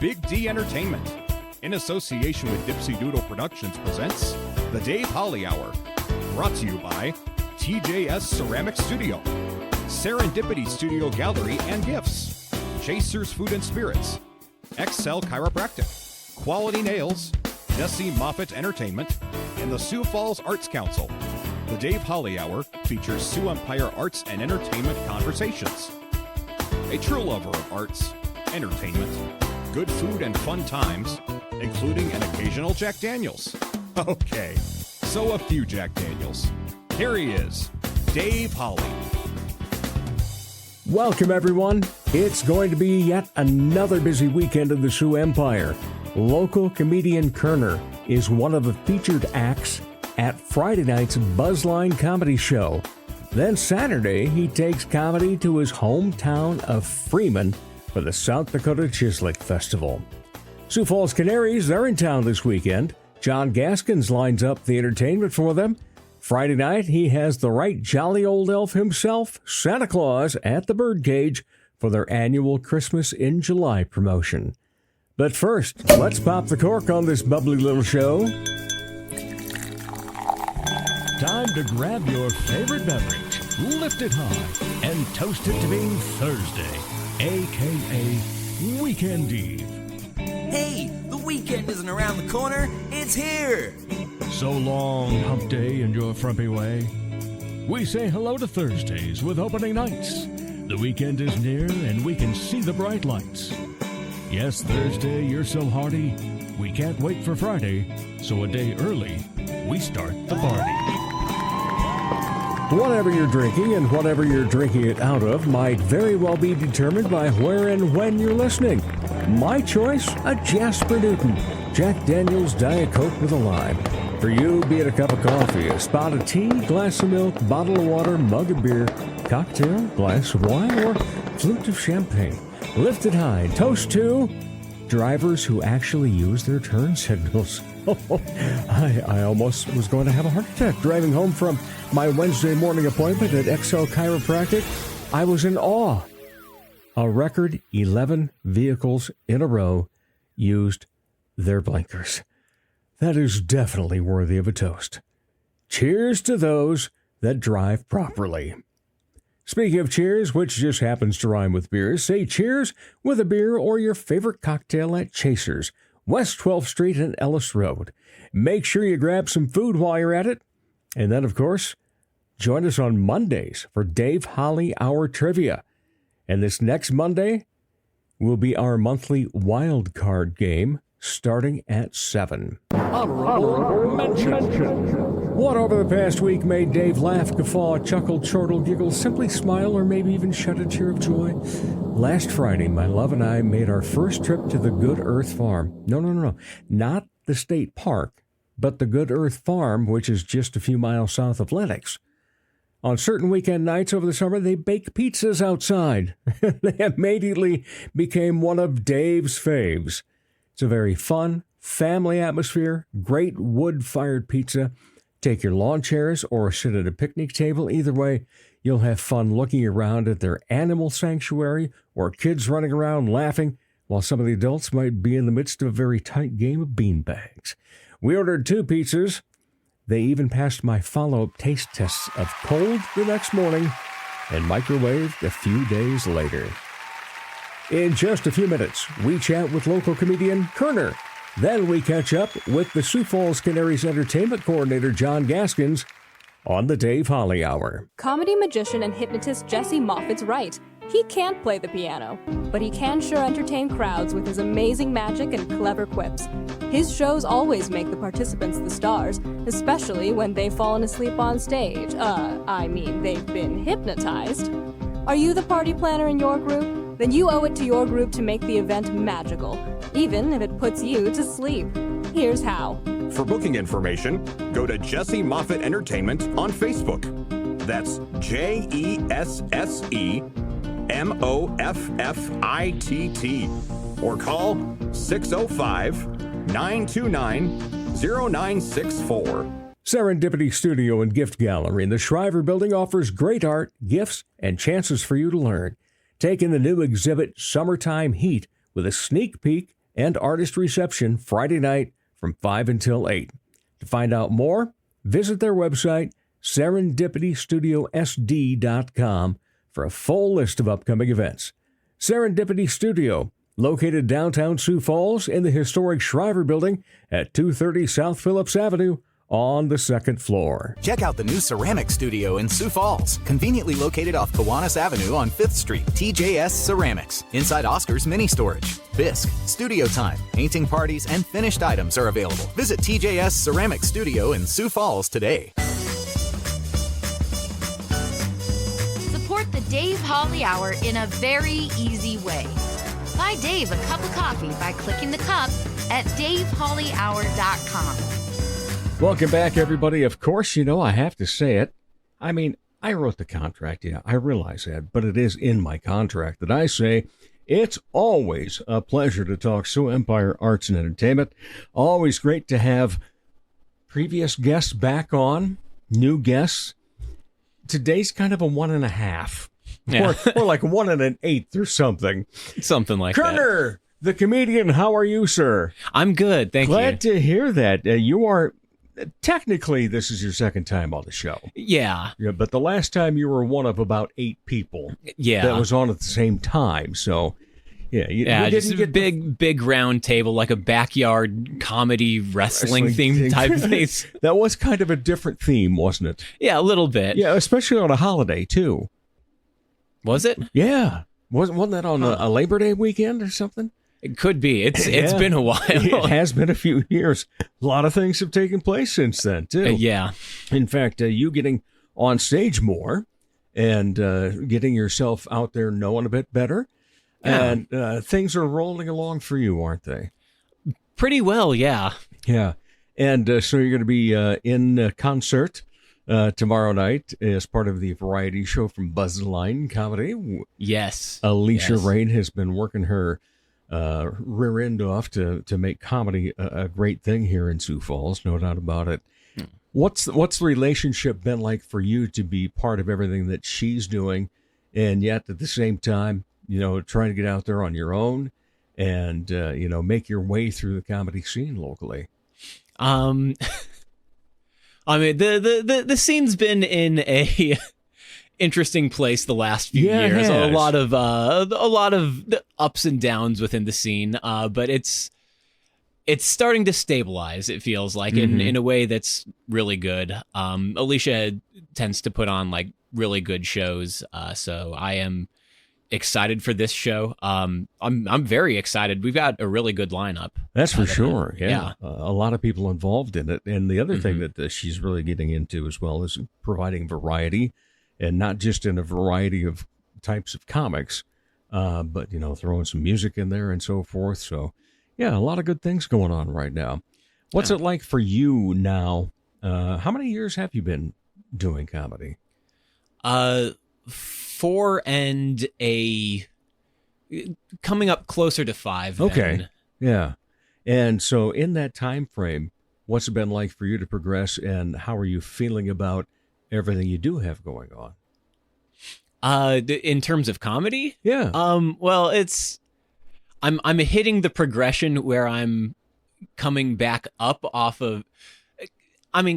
Big D Entertainment, in association with Dipsy Doodle Productions, presents The Dave Holly Hour, brought to you by TJS Ceramic Studio, Serendipity Studio Gallery and Gifts, Chasers Food and Spirits, Excel Chiropractic, Quality Nails, Jesse Moffitt Entertainment, and the Sioux Falls Arts Council. The Dave Holly Hour features Sioux Empire arts and entertainment conversations. A true lover of arts, entertainment, good food, and fun times, including an occasional Jack Daniels. Okay, so a few Jack Daniels. Here he is, Dave Holly. Welcome, everyone. It's going to be yet another busy weekend in the Sioux Empire. Local comedian Koerner is one of the featured acts at Friday night's BZZZline comedy show. Then Saturday, he takes comedy to his hometown of Freeman for the South Dakota Chislic Festival. Sioux Falls Canaries, they're in town this weekend. John Gaskins lines up the entertainment for them. Friday night, he has the right jolly old elf himself, Santa Claus, at the Birdcage for their annual Christmas in July promotion. But first, let's pop the cork on this bubbly little show. Time to grab your favorite beverage, lift it high, and toast it to being Thursday, a.k.a. Weekend Eve. Hey, the weekend isn't around the corner, it's here! So long, hump day and your frumpy way. We say hello to Thursdays with opening nights. The weekend is near and we can see the bright lights. Yes, Thursday, you're so hearty, we can't wait for Friday, so a day early, we start the party. Whatever you're drinking and whatever you're drinking it out of might very well be determined by where and when you're listening. My choice, a Jasper Newton, Jack Daniels Diet Coke with a lime. For you, be it a cup of coffee, a spot of tea, glass of milk, bottle of water, mug of beer, cocktail, glass of wine, or flute of champagne. Lift it high. Toast to drivers who actually use their turn signals. I almost was going to have a heart attack driving home from my Wednesday morning appointment at Excel Chiropractic. I was in awe. A record 11 vehicles in a row used their blinkers. That is definitely worthy of a toast. Cheers to those that drive properly. Speaking of cheers, which just happens to rhyme with beers, say cheers with a beer or your favorite cocktail at Chasers, West 12th Street and Ellis Road. Make sure you grab some food while you're at it. And then, of course, join us on Mondays for Dave Holly Hour Trivia. And this next Monday will be our monthly wild card game starting at 7. Honorable mention. What over the past week made Dave laugh, guffaw, chuckle, chortle, giggle, simply smile, or maybe even shed a tear of joy? Last Friday, my love and I made our first trip to the Good Earth Farm. No. Not the state park, but the Good Earth Farm, which is just a few miles south of Lenox. On certain weekend nights over the summer, they bake pizzas outside. They immediately became one of Dave's faves. It's a very fun, family atmosphere, great wood-fired pizza. Take your lawn chairs or sit at a picnic table. Either way, you'll have fun looking around at their animal sanctuary or kids running around laughing while some of the adults might be in the midst of a very tight game of beanbags. We ordered 2 pizzas. They even passed my follow-up taste tests of cold the next morning and microwaved a few days later. In just a few minutes, we chat with local comedian Koerner. Then we catch up with the Sioux Falls Canaries entertainment coordinator John Gaskins on the Dave Holly Hour. Comedy magician and hypnotist Jesse Moffitt's right. He can't play the piano, but he can sure entertain crowds with his amazing magic and clever quips. His shows always make the participants the stars, especially when they've fallen asleep on stage. They've been hypnotized. Are you the party planner in your group? Then you owe it to your group to make the event magical, even if it puts you to sleep. Here's how. For booking information, go to Jesse Moffitt Entertainment on Facebook. That's JESSEMOFFITT. Or call 605-929-0964. Serendipity Studio and Gift Gallery in the Shriver Building offers great art, gifts, and chances for you to learn. Take in the new exhibit, Summertime Heat, with a sneak peek and artist reception Friday night from 5 until 8. To find out more, visit their website, serendipitystudiosd.com, for a full list of upcoming events. Serendipity Studio, located downtown Sioux Falls in the historic Shriver Building at 230 South Phillips Avenue on the second floor. Check out the new ceramic studio in Sioux Falls, conveniently located off Kiwanis Avenue on 5th Street. TJS Ceramics, inside Oscar's Mini Storage. Bisque, studio time, painting parties, and finished items are available. Visit TJS Ceramic Studio in Sioux Falls today. Support the Dave Holly Hour in a very easy way. Buy Dave a cup of coffee by clicking the cup at davehollyhour.com. Welcome back, everybody. Of course, I have to say it. I mean, I wrote the contract. Yeah, I realize that, but it is in my contract that I say it's always a pleasure to talk Sioux Empire Arts and Entertainment. Always great to have previous guests back on, new guests. Today's kind of a 1.5. Yeah. Or like 1 1/8 or something. Something like that. Koerner, the comedian, how are you, sir? I'm good, thank you. Glad to hear that. You are, technically, this is your second time on the show. Yeah. But the last time you were one of about 8 people that was on at the same time. So, you just didn't a get big round table, like a backyard comedy wrestling theme type thing. That was kind of a different theme, wasn't it? Yeah, a little bit. Yeah, especially on a holiday, too. Was it? Yeah. Wasn't that on a Labor Day weekend or something? It could be. It's been a while. It has been a few years. A lot of things have taken place since then, too. Yeah. In fact, you getting on stage more and getting yourself out there knowing a bit better. Yeah. And things are rolling along for you, aren't they? Pretty well, yeah. Yeah. And so you're going to be in concert tomorrow night as part of the variety show from BZZZline Comedy. Yes. Alicia Rain has been working her rear end off to make comedy a great thing here in Sioux Falls, no doubt about it. What's the relationship been like for you to be part of everything that she's doing, and yet at the same time, trying to get out there on your own and make your way through the comedy scene locally? I mean, the scene's been in a interesting place the last few years. A lot of ups and downs within the scene, but it's starting to stabilize. It feels like in a way that's really good. Alicia tends to put on like really good shows, so I am excited for this show. I'm very excited. We've got a really good lineup. That's for sure. Yeah. A lot of people involved in it. And the other thing that she's really getting into as well is providing variety, and not just in a variety of types of comics, but, throwing some music in there and so forth. So, yeah, a lot of good things going on right now. What's it like for you now? How many years have you been doing comedy? 4 and coming up closer to 5. Okay. Then. Yeah. And so in that time frame, what's it been like for you to progress, and how are you feeling about everything you do have going on? In terms of comedy? Yeah. Well, I'm hitting the progression where I'm coming back up off of,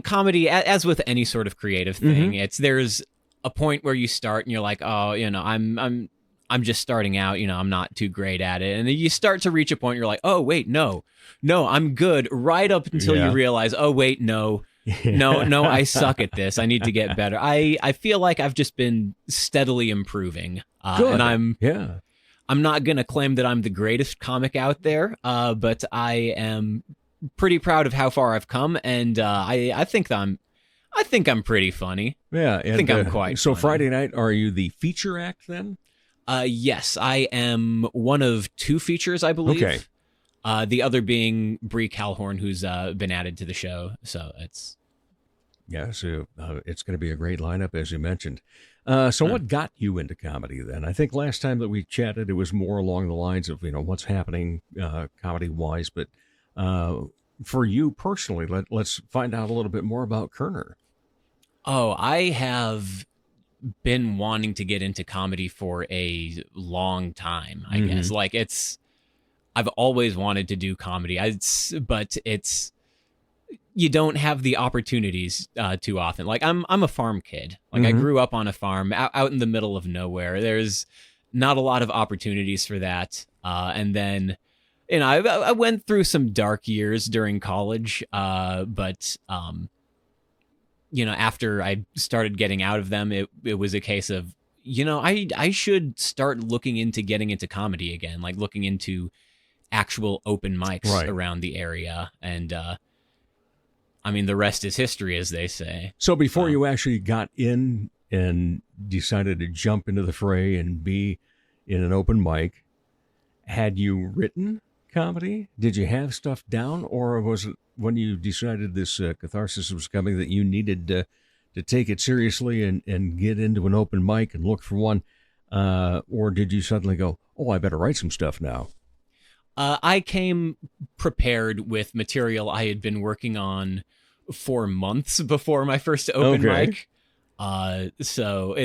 comedy, as with any sort of creative thing, there's a point where you start and you're like, oh, I'm just starting out, I'm not too great at it. And then you start to reach a point, you're like, oh, wait, no, I'm good. Right up until you realize, oh, wait, no, I suck at this. I need to get better. I feel like I've just been steadily improving. And I'm not going to claim that I'm the greatest comic out there, but I am pretty proud of how far I've come. And I think I'm pretty funny. Yeah. I think I'm quite So funny. Friday night, are you the feature act then? Yes, I am one of 2 features, I believe. Okay. The other being Bree Calhorn, who's been added to the show. So it's... Yeah, so it's going to be a great lineup, as you mentioned. So what got you into comedy then? I think last time that we chatted, it was more along the lines of, what's happening comedy-wise. But for you personally, let's find out a little bit more about Koerner. Oh, I have been wanting to get into comedy for a long time, I guess. Like I've always wanted to do comedy. But you don't have the opportunities too often. Like I'm a farm kid. Like I grew up on a farm out in the middle of nowhere. There's not a lot of opportunities for that. And then, I went through some dark years during college. But after I started getting out of them, it was a case of, I should start looking into getting into comedy again, like looking into actual open mics around the area. And, the rest is history, as they say. So before you actually got in and decided to jump into the fray and be in an open mic, had you written comedy? Did you have stuff down? Or was it when you decided this catharsis was coming that you needed to take it seriously and get into an open mic and look for one? Or did you suddenly go, oh, I better write some stuff now? I came prepared with material I had been working on for months before my first open mic. So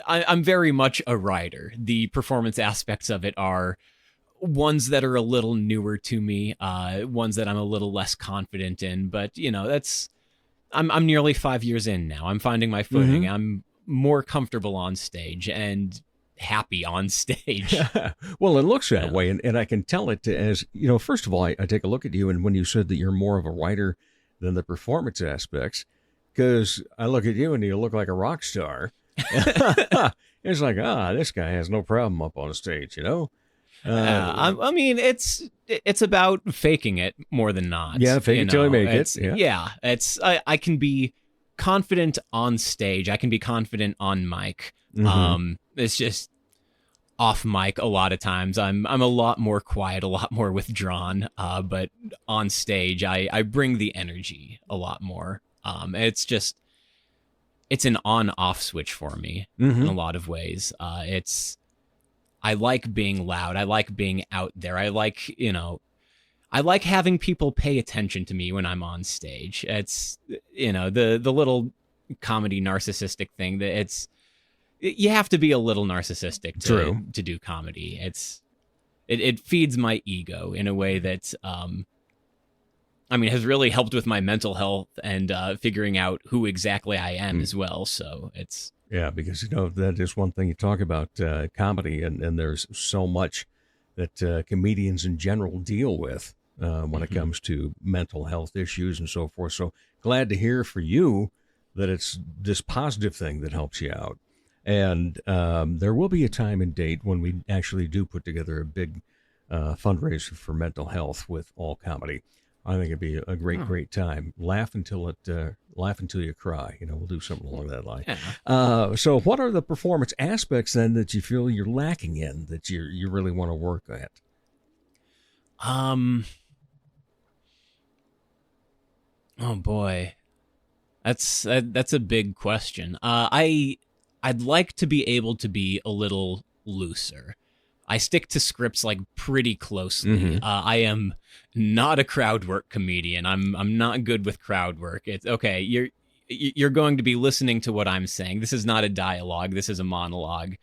I'm very much a writer. The performance aspects of it are ones that are a little newer to me, ones that I'm a little less confident in. But, I'm nearly 5 years in now. I'm finding my footing. I'm more comfortable on stage and happy on stage. Well, it looks that way, and I can tell it as, first of all, I take a look at you, and when you said that you're more of a writer than the performance aspects, because I look at you and you look like a rock star. It's like, this guy has no problem up on stage, it's about faking it more than not. Yeah, fake it till you make it. Yeah, I can be confident on stage. I can be confident on mic. It's just off mic a lot of times. I'm a lot more quiet, a lot more withdrawn. But on stage, I bring the energy a lot more. It's an on-off switch for me in a lot of ways. I like being loud. I like being out there. I like having people pay attention to me when I'm on stage. It's, the little comedy narcissistic thing that you have to be a little narcissistic to do comedy. It feeds my ego in a way that, has really helped with my mental health and figuring out who exactly I am as well. So it's... Yeah, because, that is one thing you talk about, comedy, and there's so much that comedians in general deal with when it comes to mental health issues and so forth. So glad to hear for you that it's this positive thing that helps you out. And there will be a time and date when we actually do put together a big fundraiser for mental health with all comedy. I think it'd be a great time. Laugh until you cry. We'll do something along that line. Yeah. So what are the performance aspects then that you feel you're lacking in that you really want to work at? Oh boy, that's a big question. I'd like to be able to be a little looser. I stick to scripts like pretty closely. I am not a crowd work comedian. I'm not good with crowd work. It's okay. You're going to be listening to what I'm saying. This is not a dialogue. This is a monologue.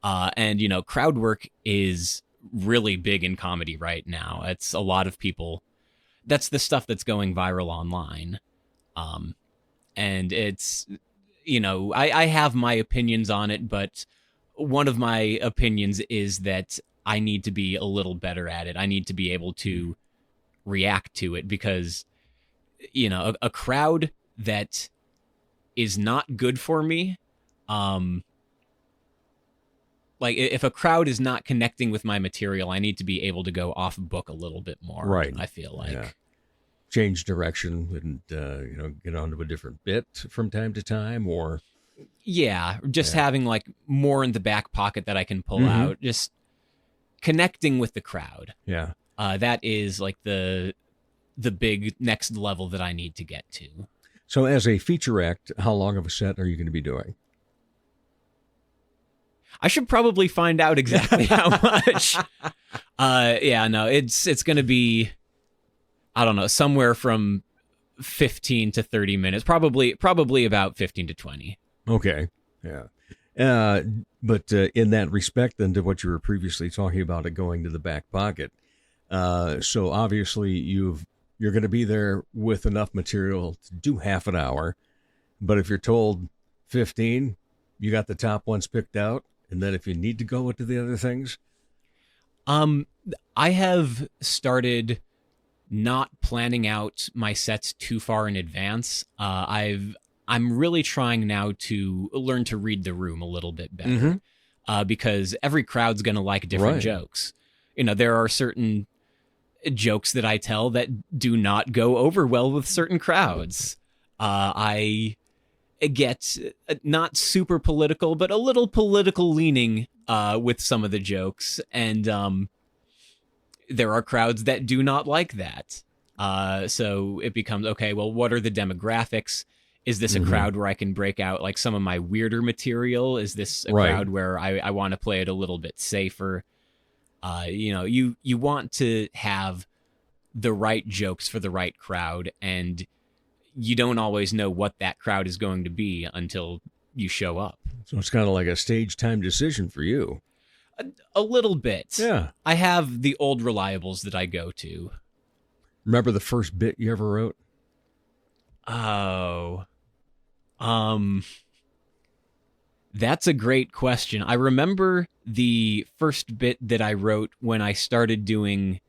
And crowd work is really big in comedy right now. It's a lot of people. That's the stuff that's going viral online. And it's, I have my opinions on it, but one of my opinions is that I need to be a little better at it. I need to be able to react to it because, a crowd that is not good for me, like if a crowd is not connecting with my material, I need to be able to go off book a little bit more. Right. I feel like. Yeah. Change direction and, get onto a different bit from time to time or... Yeah, just having like more in the back pocket that I can pull out, just connecting with the crowd. Yeah. That is like the big next level that I need to get to. So as a feature act, how long of a set are you going to be doing? I should probably find out exactly how much. It's going to be, I don't know, somewhere from 15 to 30 minutes, probably about 15 to 20. Okay. Yeah. But in that respect, then, to what you were previously talking about, it going to the back pocket, So obviously you're going to be there with enough material to do half an hour. But if you're told 15, you got the top ones picked out. And then if you need to go into the other things. I have started not planning out my sets too far in advance. I'm really trying now to learn to read the room a little bit better, because every crowd's going to like different jokes. You know, there are certain jokes that I tell that do not go over well with certain crowds. I get not super political, but a little political leaning with some of the jokes. And there are crowds that do not like that. So it becomes, okay, well, what are the demographics? Is this a crowd where I can break out like some of my weirder material? Is this a crowd where I want to play it a little bit safer? You know, you want to have the right jokes for the right crowd, and you don't always know what that crowd is going to be until you show up. So it's kind of like a stage time decision for you. A little bit. Yeah. I have the old reliables that I go to. Remember the first bit you ever wrote? Oh. That's a great question. I remember the first bit that I wrote when I started doing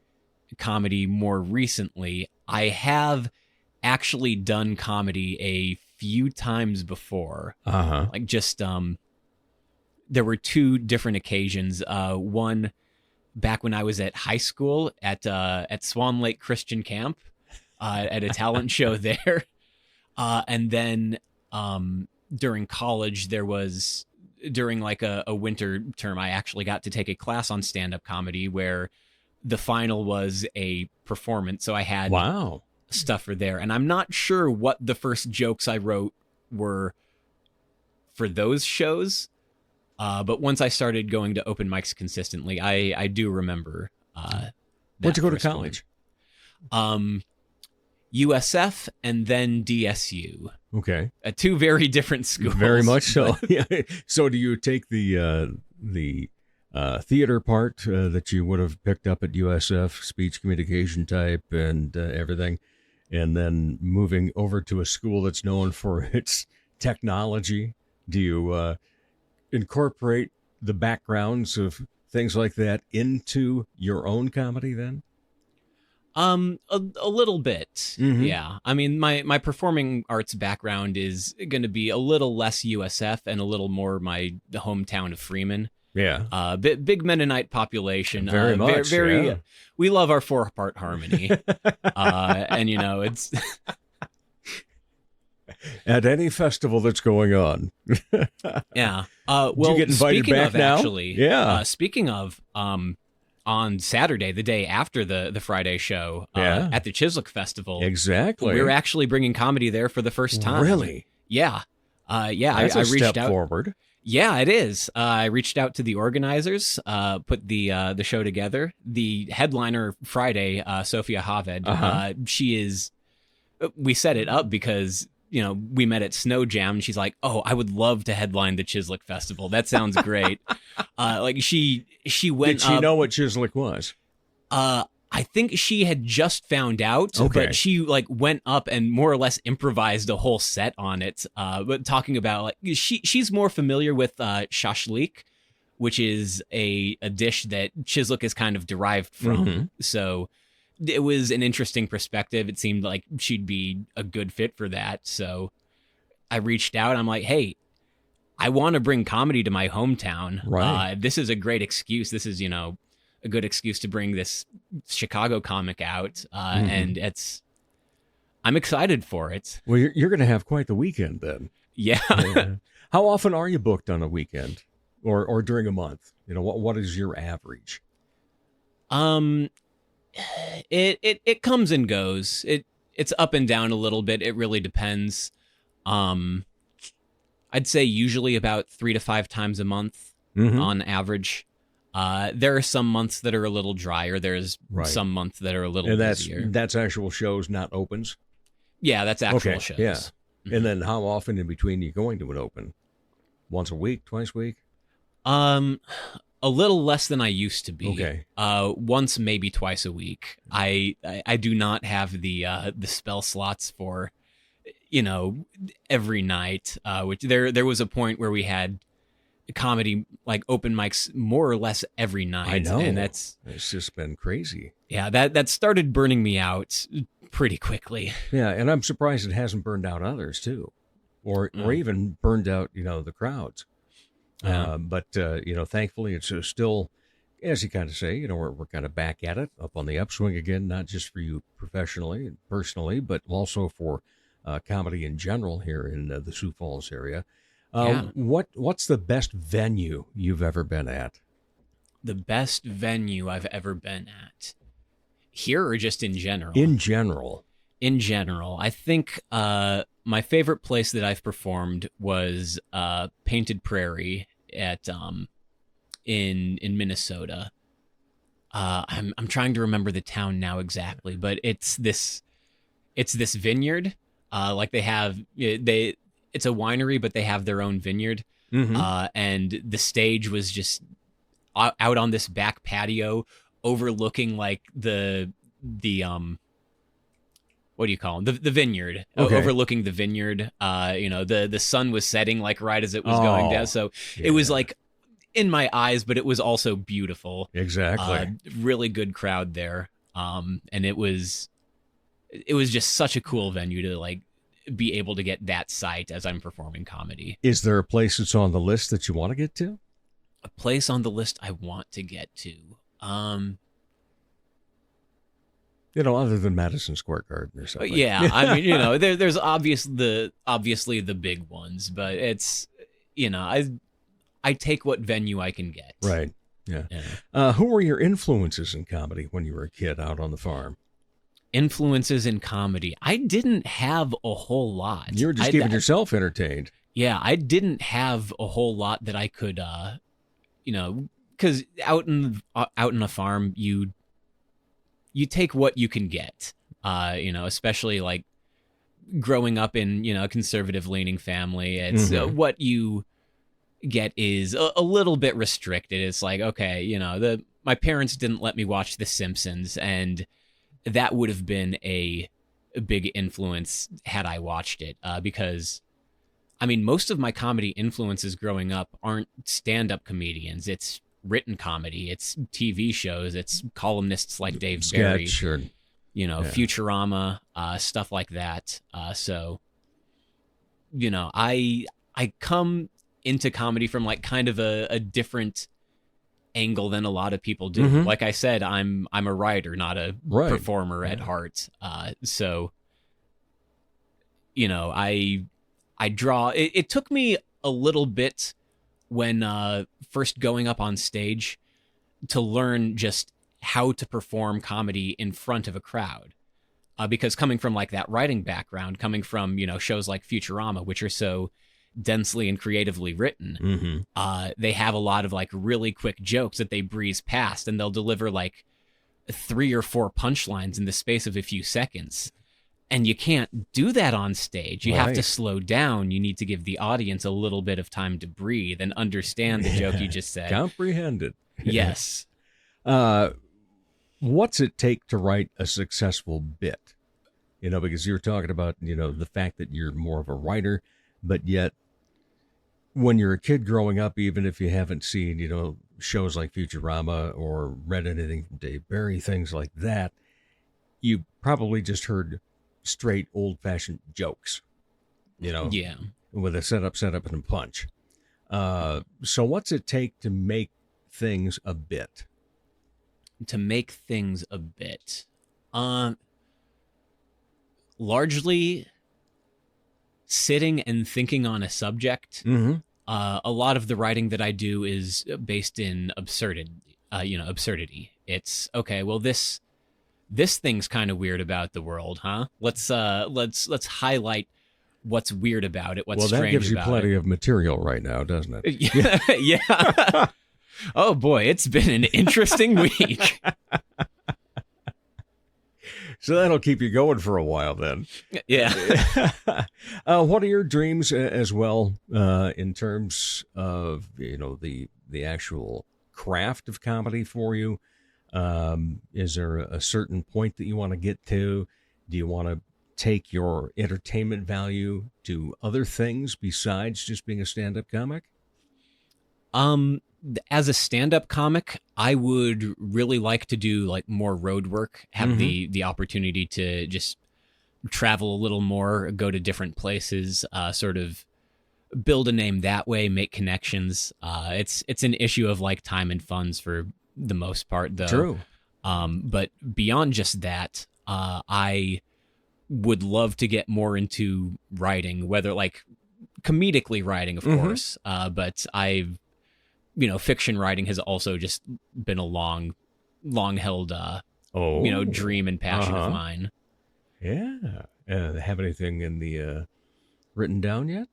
comedy more recently. I have actually done comedy a few times before. Like just there were two different occasions. One back when I was at high school at Swan Lake Christian Camp, at a talent show there. And then during college, there was, during like a winter term, I actually got to take a class on stand-up comedy where the final was a performance. So I had stuff for there. And I'm not sure what the first jokes I wrote were for those shows. But once I started going to open mics consistently, I do remember. Where'd you go to college? USF and then DSU. Okay. Two very different schools. Very much so. Yeah. So do you take the theater part that you would have picked up at USF, speech communication type and everything, and then moving over to a school that's known for its technology? Do you incorporate the backgrounds of things like that into your own comedy then? A little bit. Yeah. I mean, my performing arts background is going to be a little less USF and a little more my hometown of Freeman. Yeah. Big Mennonite population. Very much. Very. We love our 4-part harmony. And you know, it's at any festival that's going on. Yeah. Well, Did you get invited speaking back of, now? Actually, yeah. Speaking of, on Saturday, the day after the Friday show, at the Chislic Festival. Exactly. We were actually bringing comedy there for the first time. Really? Yeah. That's I a reached step out. forward. Yeah, it is. I reached out to the organizers, put the show together. The headliner Friday, Sophia Haved, she is. We set it up because, you know, we met at Snow Jam, and she's like, "Oh, I would love to headline the Chislic Festival. That sounds great." Like she went. Did she know what Chislic was? I think she had just found out, but she like went up and more or less improvised a whole set on it. But talking about like she's more familiar with shashlik, which is a dish that Chislic is kind of derived from. So it was an interesting perspective. It seemed like she'd be a good fit for that. So I reached out. I'm like, hey, I want to bring comedy to my hometown. Right. This is a great excuse. This is, you know, a good excuse to bring this Chicago comic out. And I'm excited for it. Well, you're going to have quite the weekend then. Yeah. How often are you booked on a weekend or during a month? You know, what is your average? It comes and goes. It's up and down a little bit. It really depends. I'd say usually about 3 to 5 times a month on average. There are some months that are a little drier. There's some months that are a little busier. That's actual shows, not opens? Yeah, that's actual shows. Yeah. And then how often in between are you going to an open? Once a week, twice a week? A little less than I used to be. Okay. Once, maybe twice a week. I do not have the spell slots for, every night. Which there was a point where we had comedy like open mics more or less every night. I know. And it's just been crazy. Yeah, that started burning me out pretty quickly. Yeah, and I'm surprised it hasn't burned out others too, or even burned out the crowds. But thankfully it's still, as you kind of say, we're kind of back at it, up on the upswing again, not just for you professionally and personally, but also for comedy in general here in the Sioux Falls area. What's the best venue you've ever been at? The best venue I've ever been at, here or just in general? In general. In general, I think my favorite place that I've performed was Painted Prairie at in Minnesota. I'm trying to remember the town now exactly, but it's this vineyard. Like they have it's a winery, but they have their own vineyard. Mm-hmm. And the stage was just out on this back patio overlooking like the what do you call them? The vineyard, overlooking the vineyard. The sun was setting like right as it was going down. So it was like in my eyes, but it was also beautiful. Exactly. Really good crowd there. And it was just such a cool venue to like be able to get that sight as I'm performing comedy. Is there a place that's on the list that you want to get to? A place on the list I want to get to. Other than Madison Square Garden or something. Yeah, I mean, there's obviously the big ones, but it's, I take what venue I can get. Right. Yeah. Who were your influences in comedy when you were a kid out on the farm? Influences in comedy. I didn't have a whole lot. You were just keeping yourself entertained. Yeah, I didn't have a whole lot that I could, because out in a farm, you take what you can get, especially like growing up in, a conservative leaning family. It's what you get is a little bit restricted. It's like, okay, my parents didn't let me watch The Simpsons, and that would have been a big influence had I watched it, because I mean, most of my comedy influences growing up aren't stand-up comedians. It's written comedy, it's TV shows, it's columnists like Dave Barry, Futurama, stuff like that. So, I come into comedy from like kind of a different angle than a lot of people do. Mm-hmm. Like I said, I'm a writer, not a performer at heart. So, I draw. It took me a little bit when first going up on stage to learn just how to perform comedy in front of a crowd. Because coming from like that writing background, coming from, shows like Futurama, which are so densely and creatively written, they have a lot of like really quick jokes that they breeze past, and they'll deliver like 3 or 4 punchlines in the space of a few seconds. And you can't do that on stage. You have to slow down. You need to give the audience a little bit of time to breathe and understand the joke you just said. Comprehend it. Yes. What's it take to write a successful bit? Because you're talking about, the fact that you're more of a writer, but yet when you're a kid growing up, even if you haven't seen, shows like Futurama or read anything from Dave Barry, things like that, you probably just heard straight old-fashioned jokes, Yeah. with a setup, and a punch. So what's it take to make things a bit? To make things a bit? Largely sitting and thinking on a subject. Mm-hmm. A lot of the writing that I do is based in absurdity. It's, okay, well, this thing's kind of weird about the world, huh? Let's highlight what's weird about it, what's strange about it. Well, that gives you plenty of material right now, doesn't it? Yeah. Oh boy, it's been an interesting week. So that'll keep you going for a while then. Yeah. What are your dreams as well in terms of, the actual craft of comedy for you? Is there a certain point that you want to get to? Do you want to take your entertainment value to other things besides just being a stand-up comic? As a stand-up comic, I would really like to do like more road work, have the opportunity to just travel a little more, go to different places, sort of build a name that way, make connections. It's an issue of like time and funds for the most part, though. True. But beyond just that, I would love to get more into writing, whether like comedically writing, of course. But fiction writing has also just been a long held, dream and passion of mine. Yeah. Have anything in the written down yet?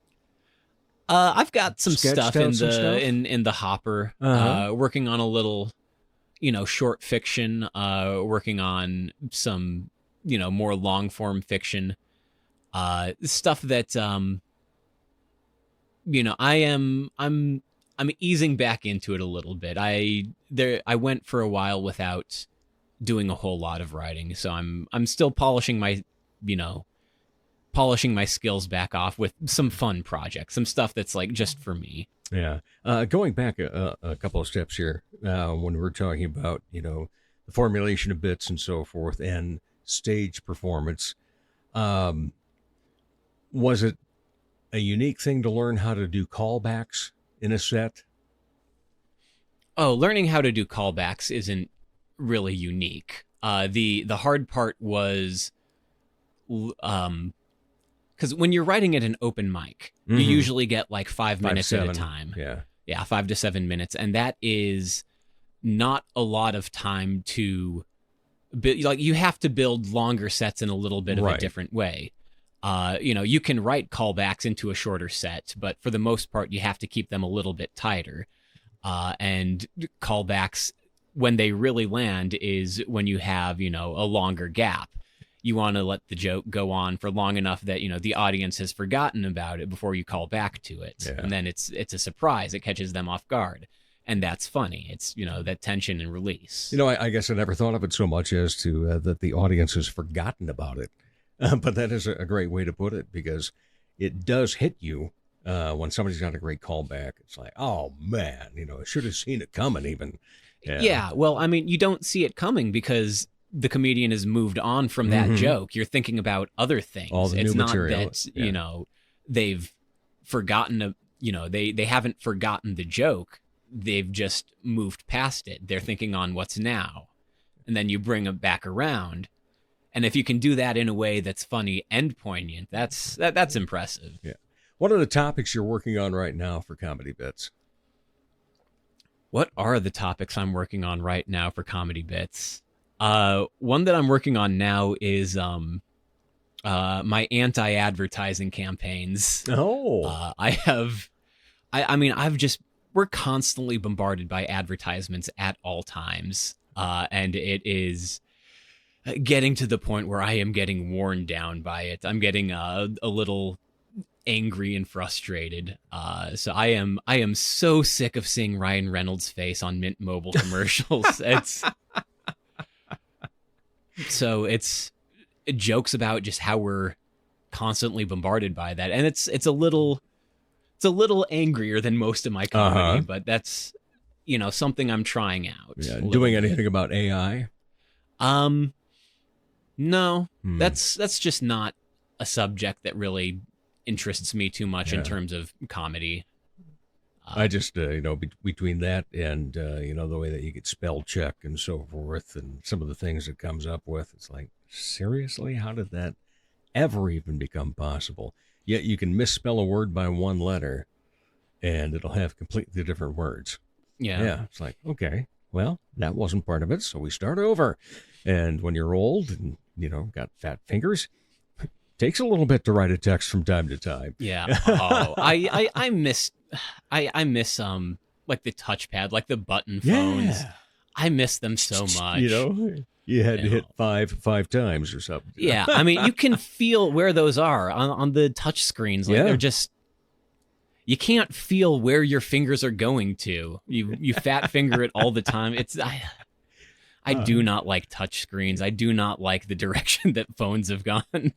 I've got some Sketched stuff out in some the stuff? in the hopper. Working on a little, short fiction. Working on some, more long form fiction. Stuff that I'm easing back into it a little bit. I went for a while without doing a whole lot of writing, so I'm still polishing my skills back off with some fun projects, some stuff that's like just for me. Yeah. Going back a couple of steps here, when we're talking about, the formulation of bits and so forth and stage performance, was it a unique thing to learn how to do callbacks in a set? Oh, learning how to do callbacks isn't really unique. The hard part was, because when you're writing at an open mic, you usually get like 5 minutes at a time. Yeah, 5 to 7 minutes, and that is not a lot of time to build. Like, you have to build longer sets in a little bit of a different way. You can write callbacks into a shorter set, but for the most part, you have to keep them a little bit tighter. And callbacks, when they really land, is when you have, a longer gap. You want to let the joke go on for long enough that, the audience has forgotten about it before you call back to it. Yeah. And then it's a surprise. It catches them off guard. And that's funny. It's, that tension and release. I guess I never thought of it so much as to that the audience has forgotten about it. But that is a great way to put it, because it does hit you when somebody's got a great callback. It's like, oh, man, I should have seen it coming even. Yeah, well, I mean, you don't see it coming because the comedian has moved on from that joke. You're thinking about other things. All the it's new not material. that, they've forgotten, they haven't forgotten the joke. They've just moved past it. They're thinking on what's now. And then you bring them back around. And if you can do that in a way that's funny and poignant, that's impressive. Yeah. What are the topics you're working on right now for Comedy Bits? What are the topics I'm working on right now for Comedy Bits? One that I'm working on now is my anti-advertising campaigns. Oh. We're constantly bombarded by advertisements at all times. And it is getting to the point where I am getting worn down by it. I'm getting a little angry and frustrated. So I am so sick of seeing Ryan Reynolds' face on Mint Mobile commercials. It's jokes about just how we're constantly bombarded by that, and it's a little angrier than most of my comedy, but that's something I'm trying out. Yeah, doing anything about AI? No, that's just not a subject that really interests me too much in terms of comedy. I just, between that and, the way that you get spell check and so forth and some of the things it comes up with, it's like, seriously? How did that ever even become possible? Yet you can misspell a word by one letter and it'll have completely different words. Yeah. Yeah. It's like, okay, well, that wasn't part of it, so we start over. And when you're old and, got fat fingers, takes a little bit to write a text from time to time. Yeah. Oh, I miss like the touchpad, like the button phones. Yeah. I miss them so much. You had to hit five times or something. Yeah. I mean, you can feel where those are on the touch screens. Like they're just, you can't feel where your fingers are going to. You fat finger it all the time. I do not like touch screens. I do not like the direction that phones have gone.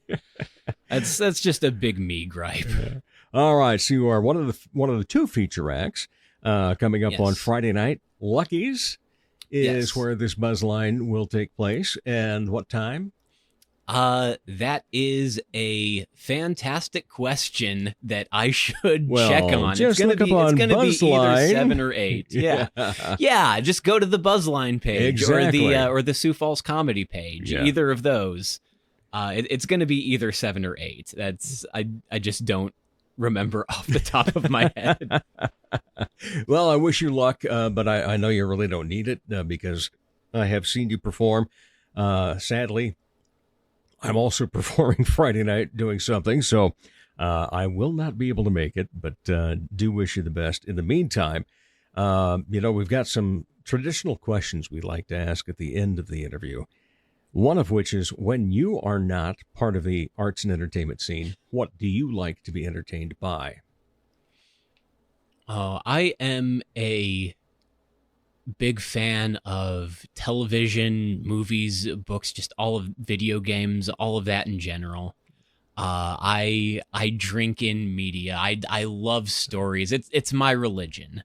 That's just a big me gripe. Yeah. All right, so you are one of the two feature acts coming up on Friday night. Lucky's is where this BZZline will take place, and what time? That is a fantastic question that I should check on. Just it's going to be either 7 or 8. Yeah. Yeah, just go to the BZZline page exactly. or the Sioux Falls comedy page. Yeah. Either of those. It's going to be either 7 or 8. That's I just don't remember off the top of my head. Well, I wish you luck, but I know you really don't need it because I have seen you perform. Sadly, I'm also performing Friday night doing something, so I will not be able to make it, but do wish you the best. In the meantime, we've got some traditional questions we like to ask at the end of the interview. One of which is, when you are not part of the arts and entertainment scene, what do you like to be entertained by? I am a big fan of television, movies, books, just all of video games, all of that in general. I drink in media. I love stories. It's my religion.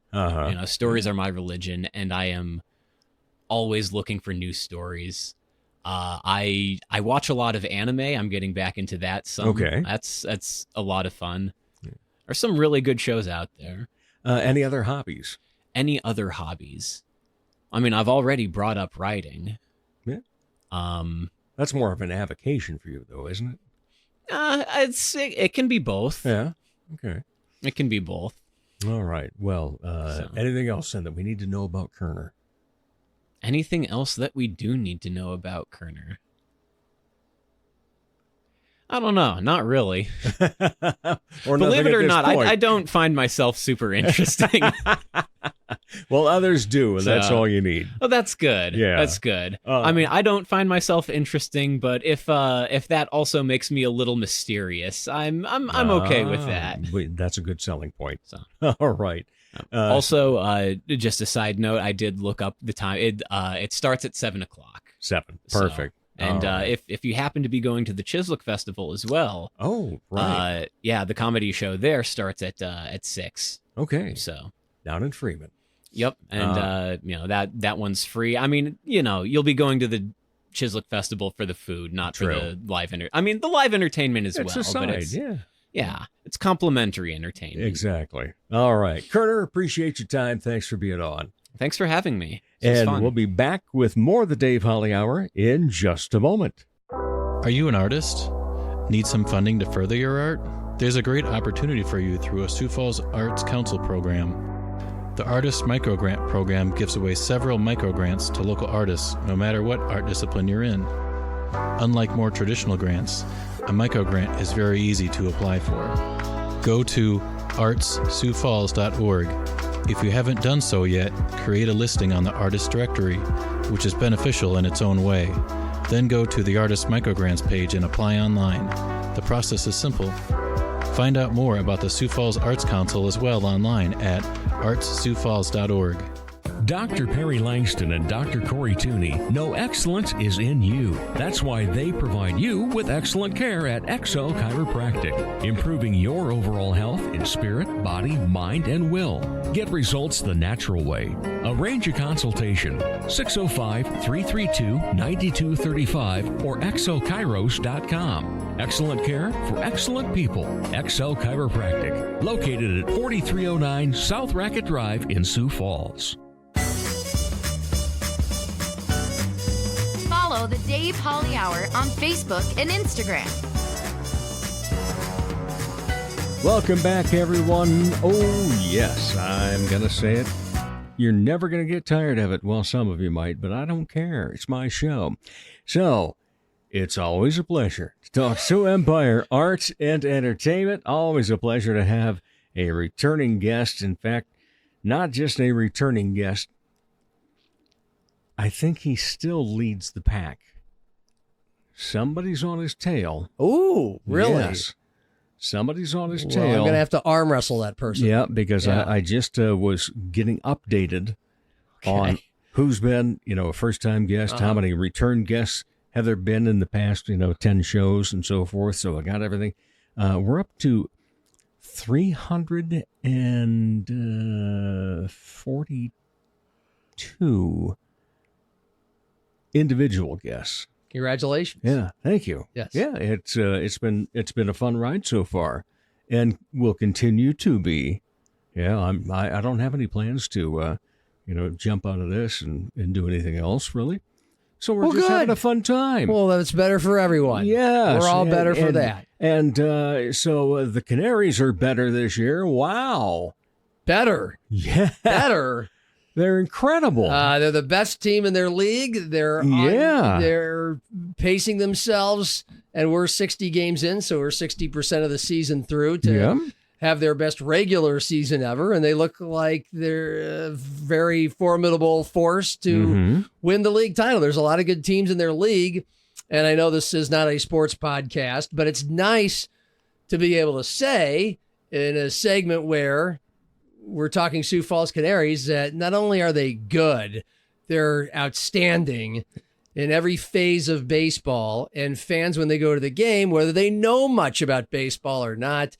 Stories are my religion, and I am always looking for new stories. I watch a lot of anime. I'm getting back into that some. Okay. That's a lot of fun. There's some really good shows out there. Any other hobbies? Any other hobbies? I mean, I've already brought up writing. Yeah. That's more of an avocation for you, though, isn't it? It can be both. Yeah. Okay. It can be both. All right. Well, anything else then that we need to know about Koerner? Anything else that we do need to know about Koerner? I don't know. Not really. Believe it or not, I don't find myself super interesting. Well, others do, and that's all you need. Oh, that's good. Yeah. That's good. I mean, I don't find myself interesting, but if that also makes me a little mysterious, I'm okay with that. That's a good selling point. So. All right. Also, just a side note, I did look up the time. It starts at 7:00. 7. Perfect. And if you happen to be going to the Chislic Festival as well, oh right, the comedy show there starts at 6. Okay, so down in Freeman. Yep, and that one's free. I mean, you'll be going to the Chislic Festival for the food, not for the live the live entertainment as well. It's a side, but it's complimentary entertainment. Exactly. All right, Koerner, appreciate your time. Thanks for being on. Thanks for having me. And we'll be back with more of the Dave Holly Hour in just a moment. Are you an artist? Need some funding to further your art? There's a great opportunity for you through a Sioux Falls Arts Council program. The Artist Microgrant program gives away several microgrants to local artists, no matter what art discipline you're in. Unlike more traditional grants, a microgrant is very easy to apply for. Go to artssiouxfalls.org. If you haven't done so yet, create a listing on the Artist Directory, which is beneficial in its own way. Then go to the Artist Microgrants page and apply online. The process is simple. Find out more about the Sioux Falls Arts Council as well online at artssiouxfalls.org. Dr. Perry Langston and Dr. Corey Tooney know excellence is in you. That's why they provide you with excellent care at XO Chiropractic, improving your overall health in spirit, body, mind, and will. Get results the natural way. Arrange a consultation, 605-332-9235 or xochiros.com. Excellent care for excellent people. XO Chiropractic, located at 4309 South Racket Drive in Sioux Falls. Follow the Dave Holly Hour on Facebook and Instagram. Welcome back, everyone. Oh, yes, I'm going to say it. You're never going to get tired of it. Well, some of you might, but I don't care. It's my show. So, it's always a pleasure to talk Sioux Empire arts and entertainment. Always a pleasure to have a returning guest. In fact, not just a returning guest. I think he still leads the pack. Somebody's on his tail. Oh, really? Yes. Somebody's on his Well, tail. I'm going to have to arm wrestle that person. Yeah, because Yeah. I just was getting updated on who's been, a first-time guest, how many return guests have there been in the past, 10 shows and so forth. So I got everything. We're up to 342 individual guests. Congratulations. Yeah, thank you. Yes. Yeah, it's been a fun ride so far, and will continue to be. Yeah, I don't have any plans to jump out of this and do anything else really. So we're Well, just good. having a fun time. Well, that's better for everyone. Yes, We're all and- better for and- that. And so the Canaries are better this year. Wow. Better. Yeah. Better. They're incredible. They're the best team in their league. They're pacing themselves, and we're 60 games in, so we're 60% of the season through to have their best regular season ever, and they look like they're a very formidable force to win the league title. There's a lot of good teams in their league, and I know this is not a sports podcast, but it's nice to be able to say in a segment where we're talking Sioux Falls Canaries that not only are they good, they're outstanding in every phase of baseball. And fans, when they go to the game, whether they know much about baseball or not,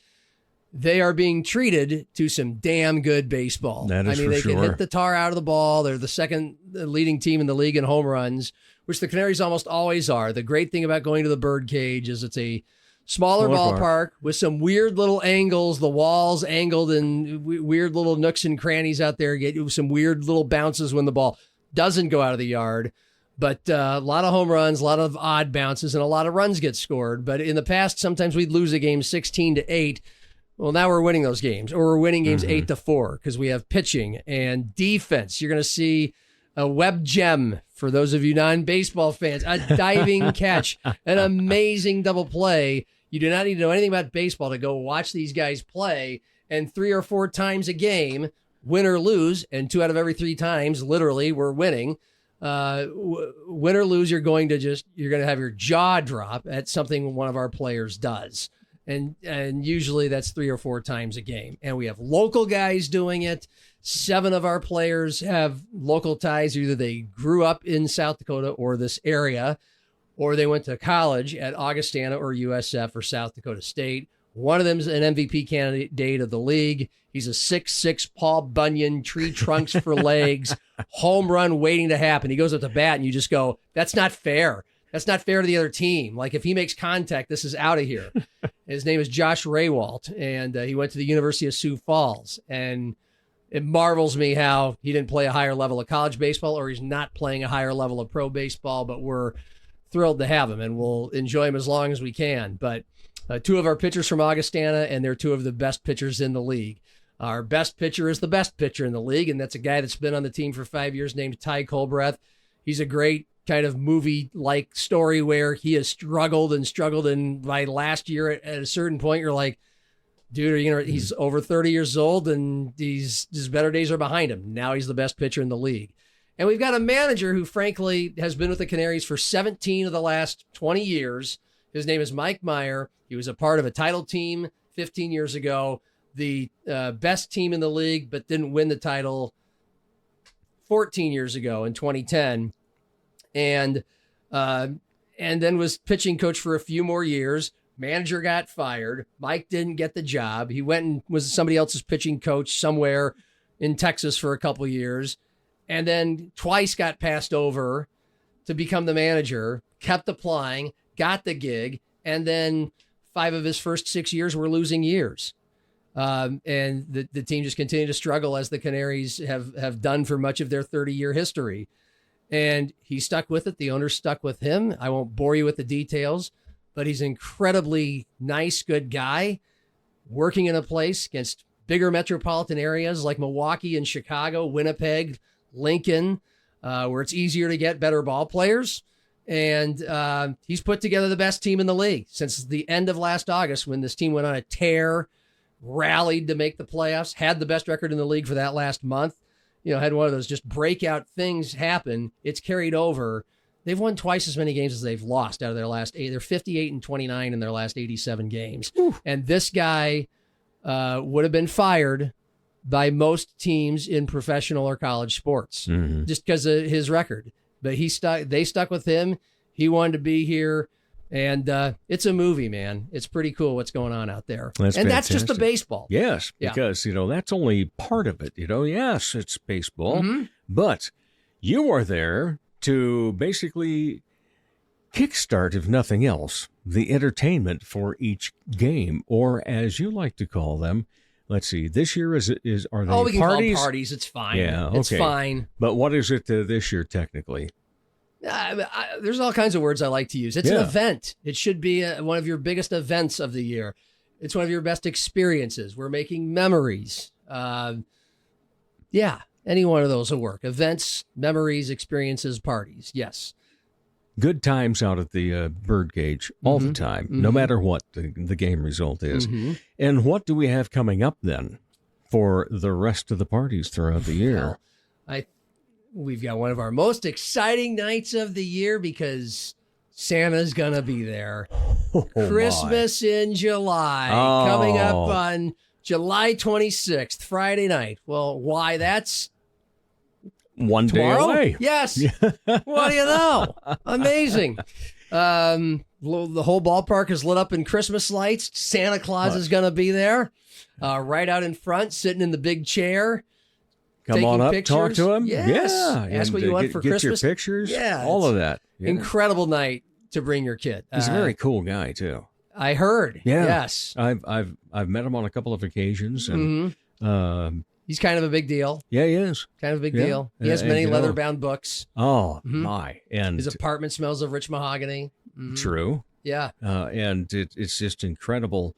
they are being treated to some damn good baseball. That is I mean, they for can sure. hit the tar out of the ball. They're the second leading team in the league in home runs, which the Canaries almost always are. The great thing about going to the Birdcage is it's a smaller ballpark with some weird little angles, the walls angled and weird little nooks and crannies out there. Get some weird little bounces when the ball doesn't go out of the yard. But a lot of home runs, a lot of odd bounces, and a lot of runs get scored. But in the past, sometimes we'd lose a game 16-8. Well, now we're winning those games, or we're winning games 8-4 because we have pitching and defense. You're going to see a web gem for those of you non-baseball fans, a diving catch, an amazing double play. You do not need to know anything about baseball to go watch these guys play. And 3 or 4 times a game, win or lose, and 2 out of every 3 times, literally, we're winning. Win or lose, you're going to have your jaw drop at something one of our players does. And usually that's 3 or 4 times a game. And we have local guys doing it. 7 of our players have local ties. Either they grew up in South Dakota or this area, or they went to college at Augustana or USF or South Dakota State. One of them is an MVP candidate of the league. He's a 6'6" Paul Bunyan, tree trunks for legs, home run waiting to happen. He goes up to bat and you just go, that's not fair. That's not fair to the other team. Like if he makes contact, this is out of here. His name is Josh Raywalt, and he went to the University of Sioux Falls. And it marvels me how he didn't play a higher level of college baseball, or he's not playing a higher level of pro baseball, but we're thrilled to have him, and we'll enjoy him as long as we can. But 2 of our pitchers from Augustana, and they're 2 of the best pitchers in the league. Our best pitcher is the best pitcher in the league, and that's a guy that's been on the team for 5 years named Ty Colbreth. He's a great kind of movie-like story where he has struggled, and by last year at a certain point, you're like, dude, he's over 30 years old, and his better days are behind him. Now he's the best pitcher in the league. And we've got a manager who, frankly, has been with the Canaries for 17 of the last 20 years. His name is Mike Meyer. He was a part of a title team 15 years ago, the best team in the league, but didn't win the title 14 years ago in 2010. And then was pitching coach for a few more years. Manager got fired. Mike didn't get the job. He went and was somebody else's pitching coach somewhere in Texas for a couple years. And then twice got passed over to become the manager, kept applying, got the gig, and then 5 of his first 6 years were losing years. And the team just continued to struggle, as the Canaries have done for much of their 30-year history. And he stuck with it. The owner stuck with him. I won't bore you with the details, but he's an incredibly nice, good guy working in a place against bigger metropolitan areas like Milwaukee and Chicago, Winnipeg, Lincoln, where it's easier to get better ball players. And he's put together the best team in the league since the end of last August, when this team went on a tear, rallied to make the playoffs, had the best record in the league for that last month. Had one of those just breakout things happen. It's carried over. They've won twice as many games as they've lost out of their last 8. They're 58-29 in their last 87 games. And this guy would have been fired by most teams in professional or college sports just because of his record. But they stuck with him. He wanted to be here. And it's a movie, man. It's pretty cool what's going on out there. That's just the baseball. Yes, because, that's only part of it. Yes, it's baseball. But you are there to basically kickstart, if nothing else, the entertainment for each game, or as you like to call them. Let's see. This year are they we can parties? call them parties. It's fine. Yeah, okay. It's fine. But what is it this year technically? There's all kinds of words I like to use. It's an event. It should be one of your biggest events of the year. It's one of your best experiences. We're making memories. Any one of those will work. Events, memories, experiences, parties. Yes. Good times out at the Birdcage all the time, no matter what the game result is. And what do we have coming up then for the rest of the parties throughout the year? We've got one of our most exciting nights of the year because Santa's going to be there. Christmas in July, coming up on July 26th, Friday night. Well, why? That's one tomorrow? Day away. Yes. What do you know? Amazing. The whole ballpark is lit up in Christmas lights. Santa Claus is going to be there, right out in front, sitting in the big chair. Come on up, pictures. talk to him. Yes. Yeah. Ask what you want for Christmas. Get Christmas. your pictures. Yeah. All of that. Yeah. Incredible night to bring your kid. He's a very cool guy too. I heard. Yeah. Yes. I've met him on a couple of occasions, and he's kind of a big deal. Yeah, he is. Kind of a big deal. He has many leather-bound books. Oh my! And his apartment smells of rich mahogany. True. Yeah. And it's just incredible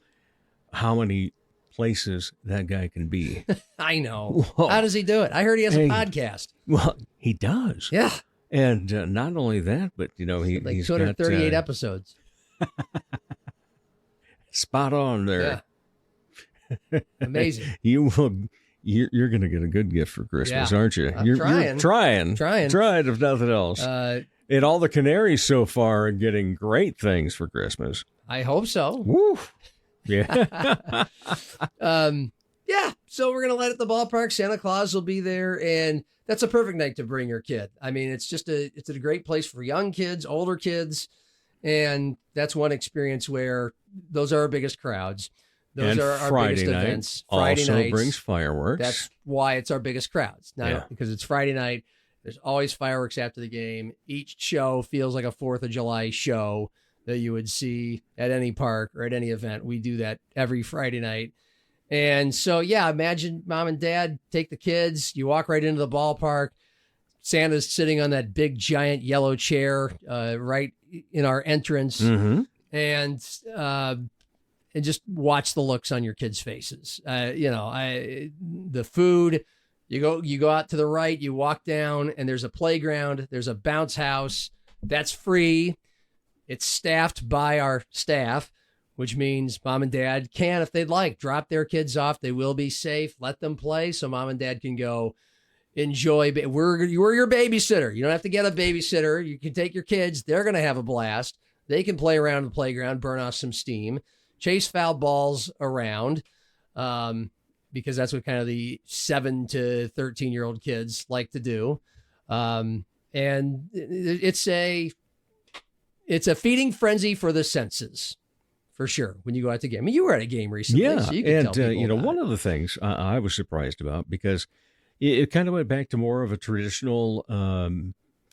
how many places that guy can be. I know. Whoa. How does he do it? I heard he has a podcast. Well, he does. Yeah. And not only that, but he's 238 episodes. Spot on there. Yeah. Amazing. You're going to get a good gift for Christmas, aren't you? I'm You're trying. Trying, if nothing else. And all the Canaries so far are getting great things for Christmas. I hope so. Woo. Yeah. So we're going to light up the ballpark. Santa Claus will be there, and that's a perfect night to bring your kid. I mean, it's a great place for young kids, older kids, and that's one experience where those are our biggest crowds. Those are our biggest events. Friday also nights brings fireworks. That's why it's our biggest crowds. Because it's Friday night. There's always fireworks after the game. Each show feels like a 4th of July show that you would see at any park or at any event. We do that every Friday night. And so, imagine mom and dad take the kids. You walk right into the ballpark. Santa's sitting on that big, giant yellow chair right in our entrance. And just watch the looks on your kids' faces. The food, you go out to the right, you walk down, and there's a playground. There's a bounce house that's free. It's staffed by our staff, which means mom and dad can, if they'd like, drop their kids off. They will be safe. Let them play so mom and dad can go enjoy. We're your babysitter. You don't have to get a babysitter. You can take your kids. They're going to have a blast. They can play around the playground, burn off some steam, chase foul balls around, because that's what kind of the 7 to 13-year-old kids like to do. And it's a feeding frenzy for the senses, for sure, when you go out to game. I mean, you were at a game recently, so you can tell people one of the things I was surprised about, because it kind of went back to more of a traditional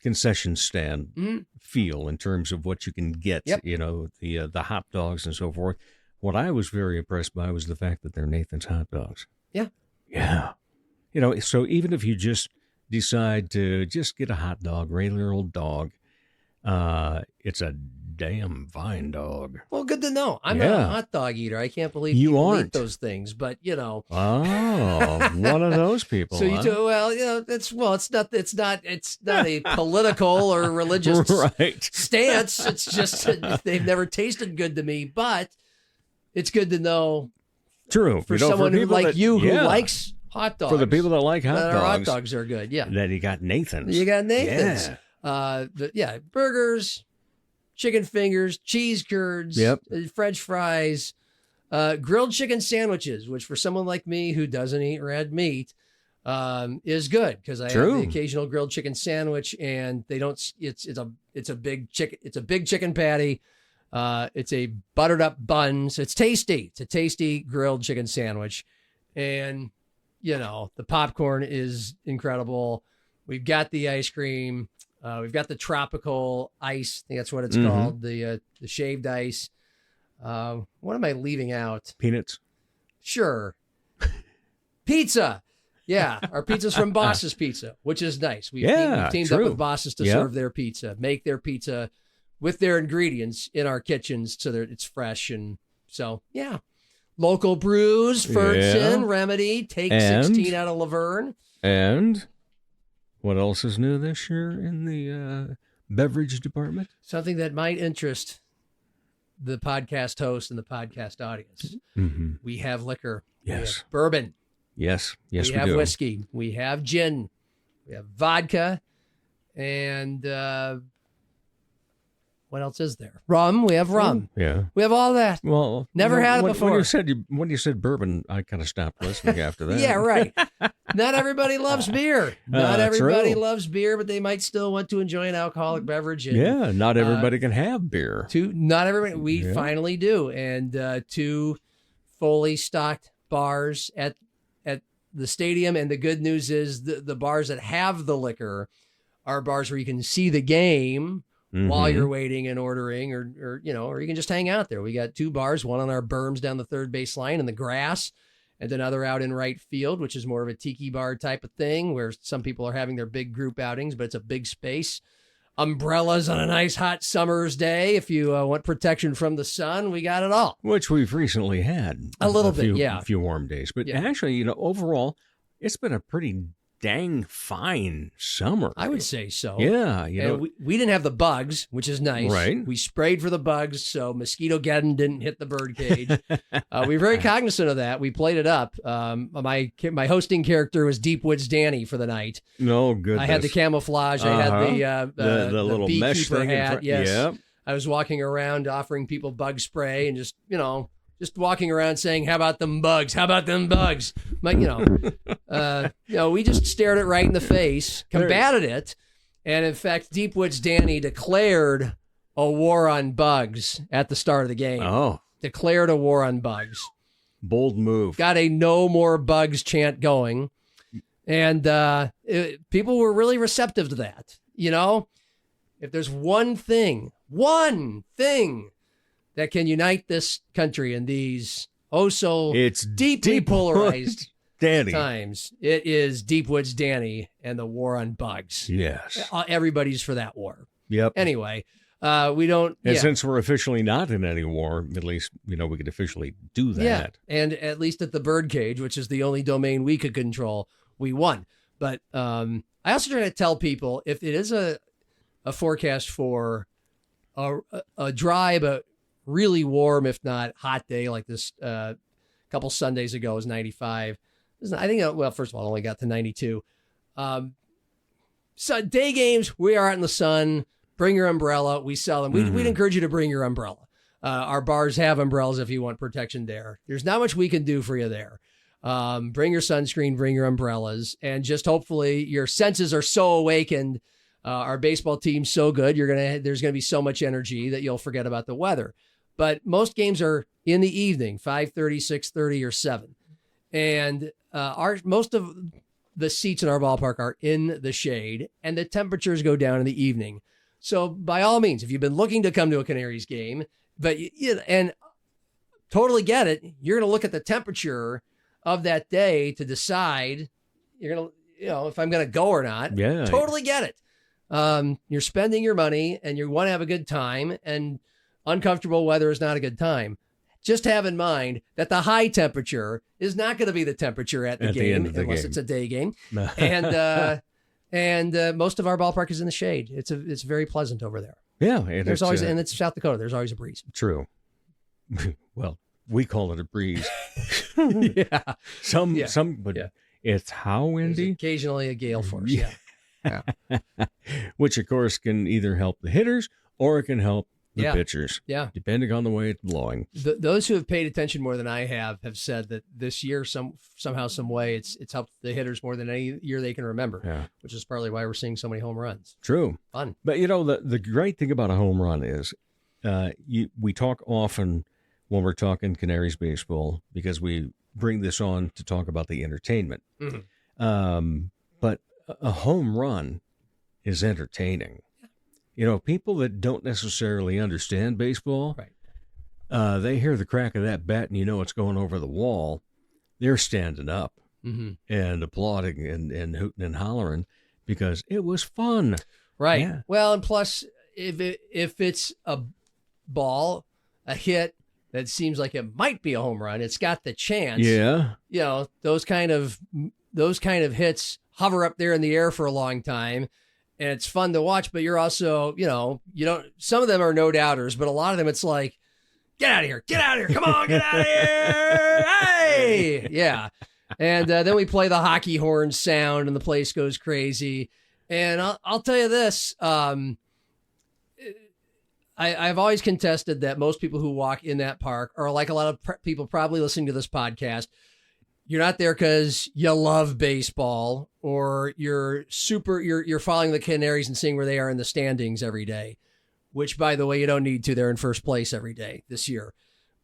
concession stand feel in terms of what you can get, the hot dogs and so forth. What I was very impressed by was the fact that they're Nathan's hot dogs. Yeah. Yeah. So even if you just decide to just get a hot dog, regular old dog, it's a damn fine dog. Well, good to know. I'm not a hot dog eat. I can't believe you people aren't. eat those things, but Oh, one of those people. So you do well. It's not a political or religious stance. It's just they've never tasted good to me, but it's good to know. True. For someone who likes hot dogs. For the people that like hot dogs. Our hot dogs are good. Yeah. Then you got Nathan's. You got Nathan's. Yeah. burgers, chicken fingers, cheese curds, French fries, grilled chicken sandwiches, which for someone like me who doesn't eat red meat, is good because I have the occasional grilled chicken sandwich, and they don't. It's a big chicken patty. It's a buttered up bun. So it's tasty. It's a tasty grilled chicken sandwich, and the popcorn is incredible. We've got the ice cream. We've got the tropical ice. I think that's what it's called. The shaved ice. What am I leaving out? Peanuts. Sure. Pizza. Yeah, our pizza's from Boss's Pizza, which is nice. We've teamed up with Boss's to serve their pizza, make their pizza with their ingredients in our kitchens so that it's fresh. And so, local brews, Ferguson, Remedy, take 16 out of Laverne. And what else is new this year in the beverage department? Something that might interest the podcast host and the podcast audience. Mm-hmm. We have liquor. Yes. We have bourbon. Yes, we have do. whiskey. We have gin. We have vodka. And what else is there? Rum. We have rum. Yeah. We have all that. Well, never had it before. When you said bourbon, I kind of stopped listening after that. Yeah, right. Not everybody loves beer. Not everybody loves beer, but they might still want to enjoy an alcoholic beverage. And, not everybody can have beer. Not everybody. We finally do. And 2 fully stocked bars at the stadium, and the good news is the bars that have the liquor are bars where you can see the game while you're waiting and ordering, or you can just hang out there. We got 2 bars, one on our berms down the third base line in the grass, and another out in right field, which is more of a tiki bar type of thing where some people are having their big group outings, but it's a big space. Umbrellas on a nice hot summer's day. If you want protection from the sun, we got it all. Which we've recently had. A little bit, a few warm days. But actually, overall, it's been a pretty dang fine summer. I would say so. Yeah. We didn't have the bugs, which is nice. Right. We sprayed for the bugs, so mosquito-geddon didn't hit the birdcage. We were very cognizant of that. We played it up. My hosting character was Deep Woods Danny for the night. No, goodness. I had the camouflage. I had the little mesh beekeeper thing hat. Yes. Yep. I was walking around offering people bug spray and just walking around saying, "How about them bugs? How about them bugs?" Like, we just stared it right in the face, combated it, and in fact, Deep Woods Danny declared a war on bugs at the start of the game. Oh, declared a war on bugs. Bold move. Got a no more bugs chant going, and people were really receptive to that. If there's one thing that can unite this country in these it's deeply polarized times, it is Deep Woods Danny and the war on bugs. Yes. Everybody's for that war. Yep. Anyway, we don't... And since we're officially not in any war, at least, we could officially do that. Yeah, and at least at the Birdcage, which is the only domain we could control, we won. But I also try to tell people, if it is a forecast for a dry but really warm, if not hot day like this couple Sundays ago was 95. I think, first of all, it only got to 92. So day games, we are out in the sun. Bring your umbrella. We sell them. We'd encourage you to bring your umbrella. Our bars have umbrellas if you want protection there. There's not much we can do for you there. Bring your sunscreen, bring your umbrellas, and just hopefully your senses are so awakened. Our baseball team's so good, there's gonna be so much energy that you'll forget about the weather. But most games are in the evening, 5:30, 6:30, or 7. And most of the seats in our ballpark are in the shade, and the temperatures go down in the evening. So by all means, if you've been looking to come to a Canaries game, and totally get it, you're going to look at the temperature of that day to decide if I'm going to go or not. Yeah. Totally get it. You're spending your money and you want to have a good time, and uncomfortable weather is not a good time. Just have in mind that the high temperature is not going to be the temperature at the game unless it's a day game. And most of our ballpark is in the shade. It's very pleasant over there. Yeah, and it's South Dakota. There's always a breeze. True. Well, we call it a breeze. Yeah. But it's how windy? There's occasionally a gale force. Yeah. Which, of course, can either help the hitters or it can help the pitchers. Yeah. Depending on the way it's blowing. Those who have paid attention more than I have said that this year, somehow, some way, it's helped the hitters more than any year they can remember. Yeah. Which is partly why we're seeing so many home runs. True. Fun. But, the great thing about a home run is we talk often when we're talking Canaries baseball because we bring this on to talk about the entertainment. Mm-hmm. But a home run is entertaining. People that don't necessarily understand baseball, right? They hear the crack of that bat and it's going over the wall. They're standing up and applauding and hooting and hollering because it was fun. Right. Yeah. Well, and plus, if it's a ball, a hit that seems like it might be a home run, it's got the chance. Yeah. Those kind of hits hover up there in the air for a long time. And it's fun to watch, but you're also, some of them are no doubters, but a lot of them, it's like, get out of here, come on, get out of here, hey, yeah. And then we play the hockey horn sound and the place goes crazy. And I'll tell you this, I've always contested that most people who walk in that park are like a lot of people probably listening to this podcast. You're not there because you love baseball or you're following the Canaries and seeing where they are in the standings every day, which, by the way, you don't need to. They're in first place every day this year.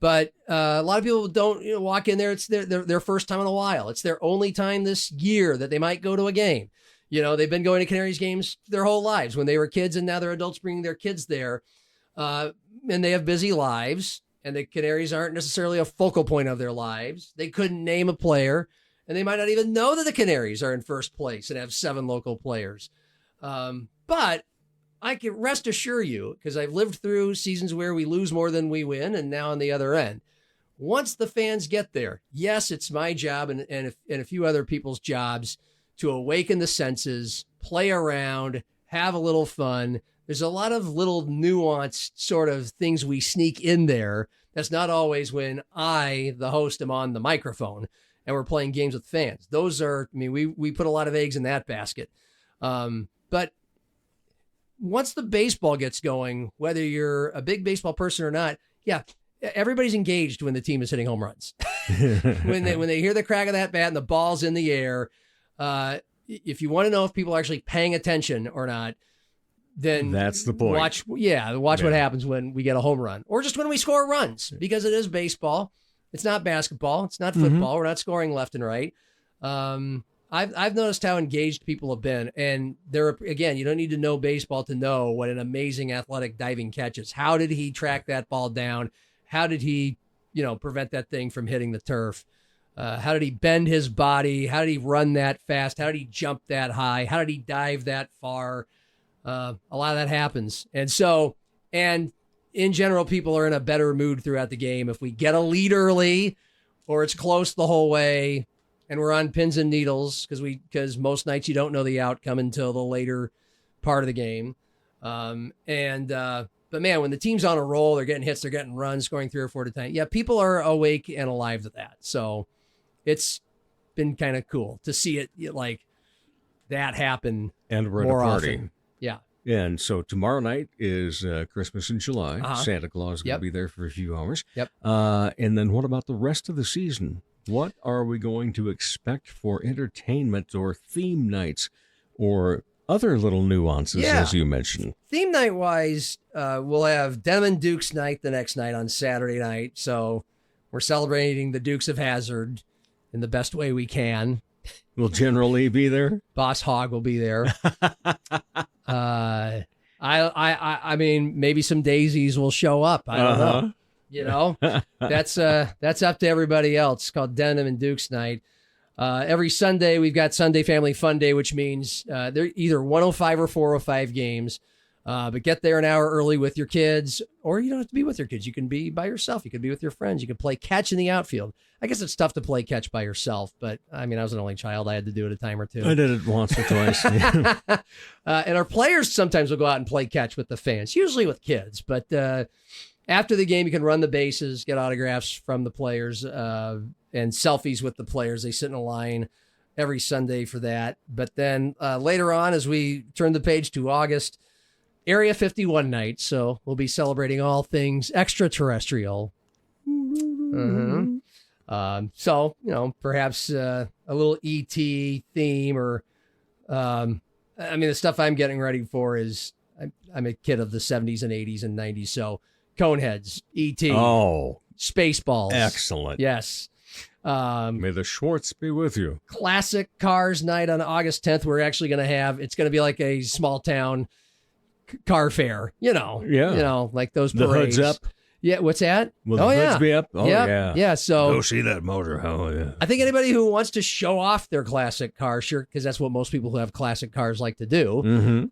But a lot of people don't walk in there. It's their first time in a while. It's their only time this year that they might go to a game. They've been going to Canaries games their whole lives when they were kids, and now they're adults bringing their kids there. And they have busy lives. And the Canaries aren't necessarily a focal point of their lives. They couldn't name a player, and they might not even know that the Canaries are in first place and have 7 local players. But I can rest assure you, because I've lived through seasons where we lose more than we win, and now on the other end. Once the fans get there, yes, it's my job and a few other people's jobs to awaken the senses, play around, have a little fun. There's a lot of little nuanced sort of things we sneak in there. That's not always when I, the host, am on the microphone and we're playing games with fans. Those are, we put a lot of eggs in that basket. But once the baseball gets going, whether you're a big baseball person or not, everybody's engaged when the team is hitting home runs. when they hear the crack of that bat and the ball's in the air, if you want to know if people are actually paying attention or not, then that's the point. Watch what happens when we get a home run or just when we score runs, because it is baseball. It's not basketball. It's not football. We're not scoring left and right. I've noticed how engaged people have been, and again, you don't need to know baseball to know what an amazing athletic diving catch is. How did he track that ball down? How did he, prevent that thing from hitting the turf? How did he bend his body? How did he run that fast? How did he jump that high? How did he dive that far? A lot of that happens. And in general, people are in a better mood throughout the game. If we get a lead early or it's close the whole way and we're on pins and needles because most nights you don't know the outcome until the later part of the game. But man, when the team's on a roll, they're getting hits, they're getting runs, scoring 3 or 4 at a time. Yeah, people are awake and alive to that. So it's been kind of cool to see it like that happen. And we're more at a party. often. Yeah. And so tomorrow night is Christmas in July. Uh-huh. Santa Claus is going to be there for a few hours. Yep. And then what about the rest of the season? What are we going to expect for entertainment or theme nights or other little nuances, as you mentioned? Theme night wise, we'll have Denim and Dukes night the next night on Saturday night. So we're celebrating the Dukes of Hazzard in the best way we can. Will General Lee be there? Boss Hogg will be there. I mean, maybe some daisies will show up. I don't know. You know, that's up to everybody else. It's called Denim and Dukes night. Every Sunday we've got Sunday Family Fun Day, which means they're either 105 or 405 games. But get there an hour early with your kids, or you don't have to be with your kids. You can be by yourself. You can be with your friends. You can play catch in the outfield. I guess it's tough to play catch by yourself, but I mean, I was an only child. I had to do it a time or two. I did it once or twice. And our players sometimes will go out and play catch with the fans, usually with kids. But after the game, you can run the bases, get autographs from the players, and selfies with the players. They sit in a line every Sunday for that. But then later on, as we turn the page to August, Area 51 night. So we'll be celebrating all things extraterrestrial. So, perhaps a little ET theme or, the stuff I'm getting ready for is I'm a kid of the 70s and 80s and 90s. So Coneheads, ET, Spaceballs. Excellent. Yes. May the Schwartz be with you. Classic Cars night on August 10th. We're actually going to have, it's going to be like a small town car fair, like those parades. The hood's up. Yeah, what's that? Will the hoods be up? Oh, yeah. Yeah, so go see that motor. Oh, yeah. I think anybody who wants to show off their classic car, sure, because that's what most people who have classic cars like to do. And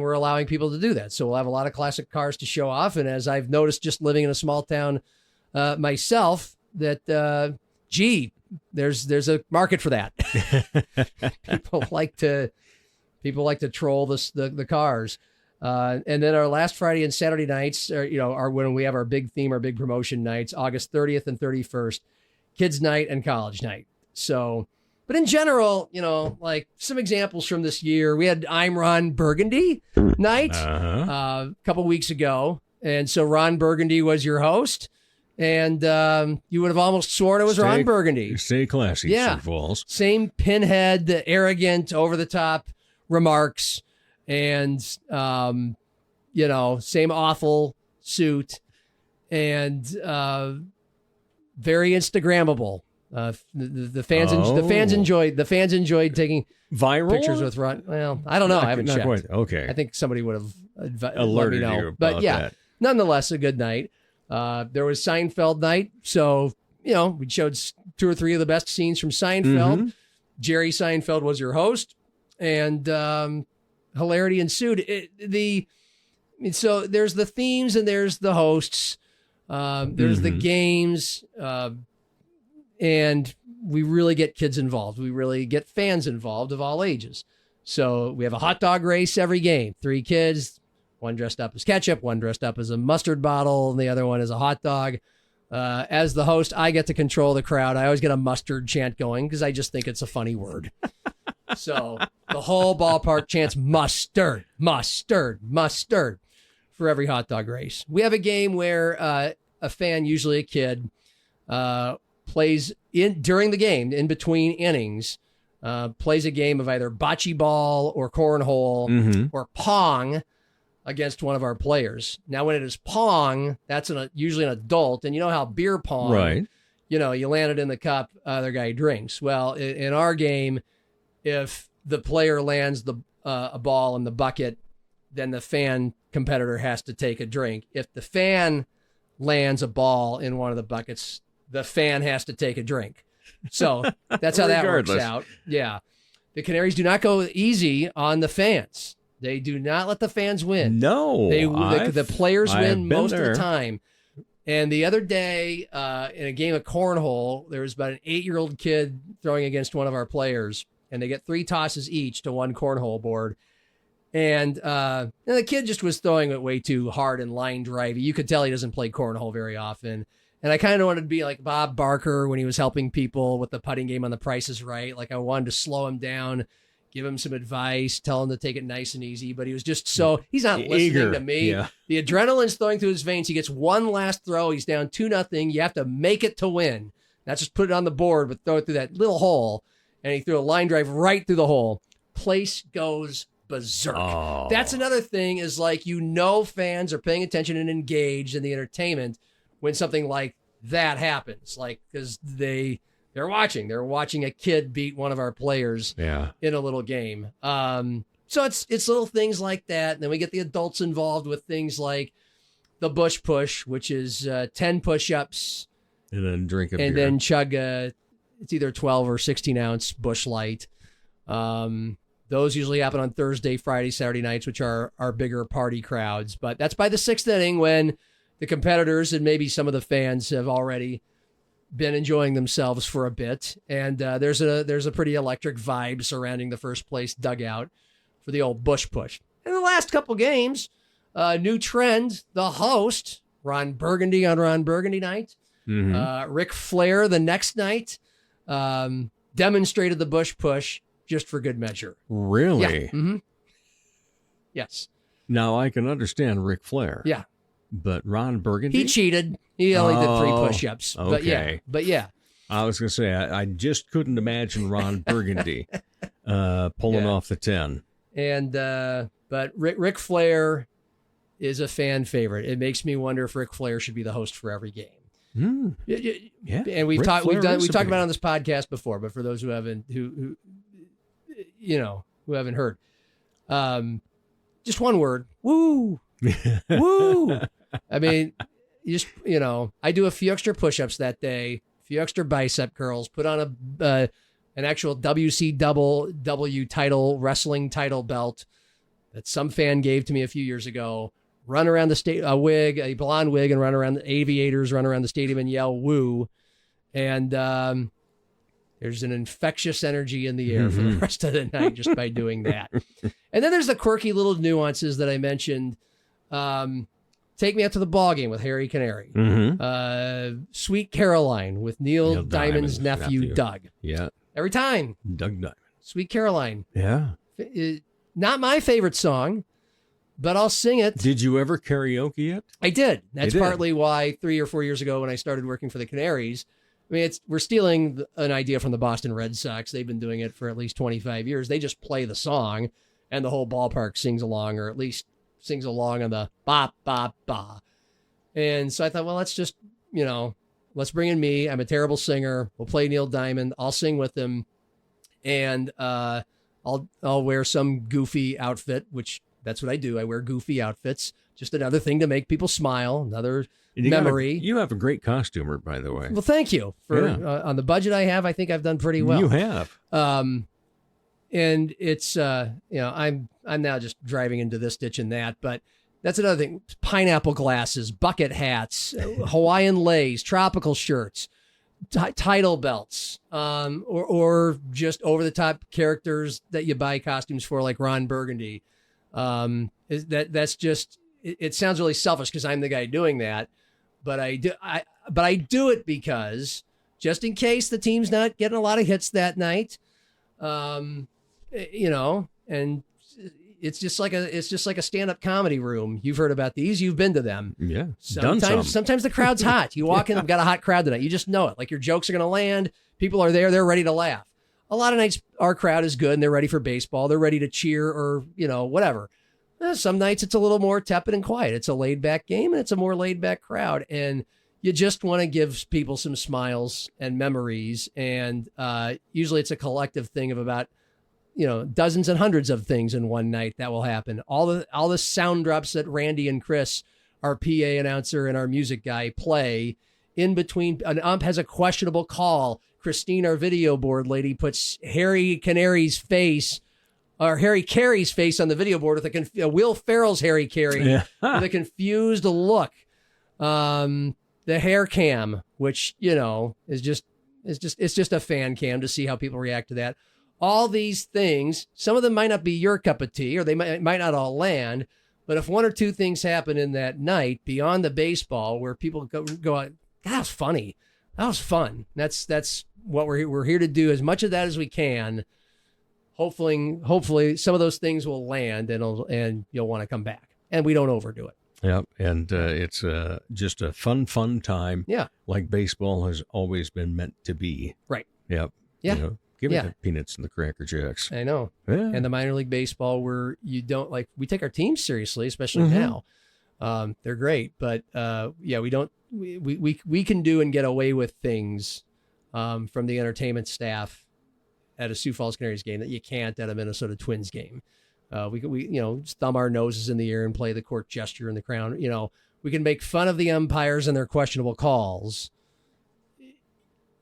we're allowing people to do that. So we'll have a lot of classic cars to show off. And as I've noticed just living in a small town myself, that, there's a market for that. People like to troll the cars. And then our last Friday and Saturday nights are when we have our big theme, our big promotion nights, August 30th and 31st, kids night and college night. So, but in general, like some examples from this year, we had I'm Ron Burgundy night a couple weeks ago. And so Ron Burgundy was your host. And you would have almost sworn it was Ron Burgundy. Stay classy, yeah. Sioux Falls. Same pinhead, the arrogant, over-the-top remarks. And, same awful suit and very Instagrammable. The fans enjoyed taking viral pictures with Ron. Well, I don't know. I haven't checked. Quite. Okay. I think somebody would have alerted let me know. you about but yeah, that. Nonetheless, a good night. There was Seinfeld night. So, we showed 2 or 3 of the best scenes from Seinfeld. Jerry Seinfeld was your host. And, hilarity ensued. So there's the themes and there's the hosts. There's the games. And we really get kids involved. We really get fans involved of all ages. So we have a hot dog race every game. 3 kids, one dressed up as ketchup, one dressed up as a mustard bottle, and the other one is a hot dog. As the host, I get to control the crowd. I always get a mustard chant going because I just think it's a funny word. So the whole ballpark chants mustard, mustard, mustard for every hot dog race. We have a game where a fan, usually a kid, plays during the game, in between innings, plays a game of either bocce ball or cornhole or pong against one of our players. Now, when it is pong, that's usually an adult. And you know how beer pong, right? You land it in the cup, other guy drinks. Well, in our game, if the player lands a ball in the bucket, then the fan competitor has to take a drink. If the fan lands a ball in one of the buckets, the fan has to take a drink. So that's how that works out. Yeah. The Canaries do not go easy on the fans. They do not let the fans win. No. The players win most of the time. And the other day, in a game of cornhole, there was about an 8-year-old kid throwing against one of our players. And they get 3 tosses each to one cornhole board. And the kid just was throwing it way too hard and line drivey. You could tell he doesn't play cornhole very often. And I kind of wanted to be like Bob Barker when he was helping people with the putting game on The Price is Right. Like I wanted to slow him down, give him some advice, tell him to take it nice and easy. But he was just he's not listening to me. Yeah. The adrenaline's throwing through his veins. He gets one last throw. He's down 2-0. You have to make it to win. Not just put it on the board, but throw it through that little hole. And he threw a line drive right through the hole. Place goes berserk. Oh. That's another thing is fans are paying attention and engaged in the entertainment when something like that happens. Like, because they're watching. They're watching a kid beat one of our players in a little game. So it's little things like that. And then we get the adults involved with things like the bush push, which is 10 push-ups. And then drink a beer. And then chug it's either 12 or 16 ounce Busch Light. Those usually happen on Thursday, Friday, Saturday nights, which are our bigger party crowds. But that's by the 6th inning when the competitors and maybe some of the fans have already been enjoying themselves for a bit. And there's a pretty electric vibe surrounding the first place dugout for the old Bush push. In the last couple games, new trend, the host, Ron Burgundy on Ron Burgundy night, Ric Flair the next night. demonstrated the Bush push just for good measure. Really? Yeah. Mm-hmm. Yes. Now, I can understand Ric Flair. Yeah. But Ron Burgundy? He cheated. He only did 3 push-ups. Okay. But yeah. I was going to say, I just couldn't imagine Ron Burgundy pulling off the 10. And but Ric Flair is a fan favorite. It makes me wonder if Ric Flair should be the host for every game. Yeah. And we've talked about it on this podcast before, but for those who haven't who haven't heard. Just one word. Woo. Woo. I mean, I do a few extra push-ups that day, a few extra bicep curls, put on an actual WCW title, wrestling title belt that some fan gave to me a few years ago, run around the state, a blonde wig, and run around the aviators, run around the stadium and yell woo. And there's an infectious energy in the air for the rest of the night just by doing that. And then there's the quirky little nuances that I mentioned. Take Me Out to the Ball Game with Harry Canary. Sweet Caroline with Neil Diamond's nephew, Doug. Yeah. Every time. Doug Diamond. Sweet Caroline. Yeah. Not my favorite song, but I'll sing it. Did you ever karaoke it? I did. That's partly why 3 or 4 years ago when I started working for the Canaries, I mean, we're stealing an idea from the Boston Red Sox. They've been doing it for at least 25 years. They just play the song and the whole ballpark sings along, or at least sings along on the ba, ba, ba. And so I thought, well, let's just, let's bring in me. I'm a terrible singer. We'll play Neil Diamond. I'll sing with him. And I'll wear some goofy outfit, which that's what I do. I wear goofy outfits. Just another thing to make people smile. Another memory. You have a great costumer, by the way. Well, thank you. On the budget I have, I think I've done pretty well. You have. And it's, I'm now just driving into this ditch and that, but that's another thing. Pineapple glasses, bucket hats, Hawaiian leis, tropical shirts, title belts, or just over the top characters that you buy costumes for, like Ron Burgundy. That's just, it sounds really selfish because I'm the guy doing that, but I do it because just in case the team's not getting a lot of hits that night, and it's just like a stand-up comedy room. You've heard about these. You've been to them. Yeah. Sometimes the crowd's hot. You walk in, I've got a hot crowd tonight. You just know it. Like your jokes are going to land. People are there. They're ready to laugh. A lot of nights our crowd is good and they're ready for baseball. They're ready to cheer or, whatever. Some nights it's a little more tepid and quiet. It's a laid-back game and it's a more laid-back crowd. And you just want to give people some smiles and memories. And usually it's a collective thing of about, dozens and hundreds of things in one night that will happen. All the sound drops that Randy and Chris, our PA announcer and our music guy, play in between. An ump has a questionable call. Christine, our video board lady, puts Harry Carey's face on the video board with Will Ferrell's Harry Carey with a confused look. The hair cam, which is just a fan cam to see how people react to that. All these things, some of them might not be your cup of tea, or they might not all land. But if one or two things happen in that night beyond the baseball, where people go out, that was funny, that was fun. That's what we're here to do. As much of that as we can. Hopefully, some of those things will land, and you'll want to come back, and we don't overdo it. Yep, and it's just a fun time. Yeah, like baseball has always been meant to be. Right. Yep. Yeah. Give me the peanuts and the Cracker Jacks. I know. Yeah. And the minor league baseball, where you don't we take our teams seriously, especially now. They're great, but we don't. We can do and get away with things from the entertainment staff at a Sioux Falls Canaries game that you can't at a Minnesota Twins game. We thumb our noses in the air and play the court gesture and the crown. We can make fun of the umpires and their questionable calls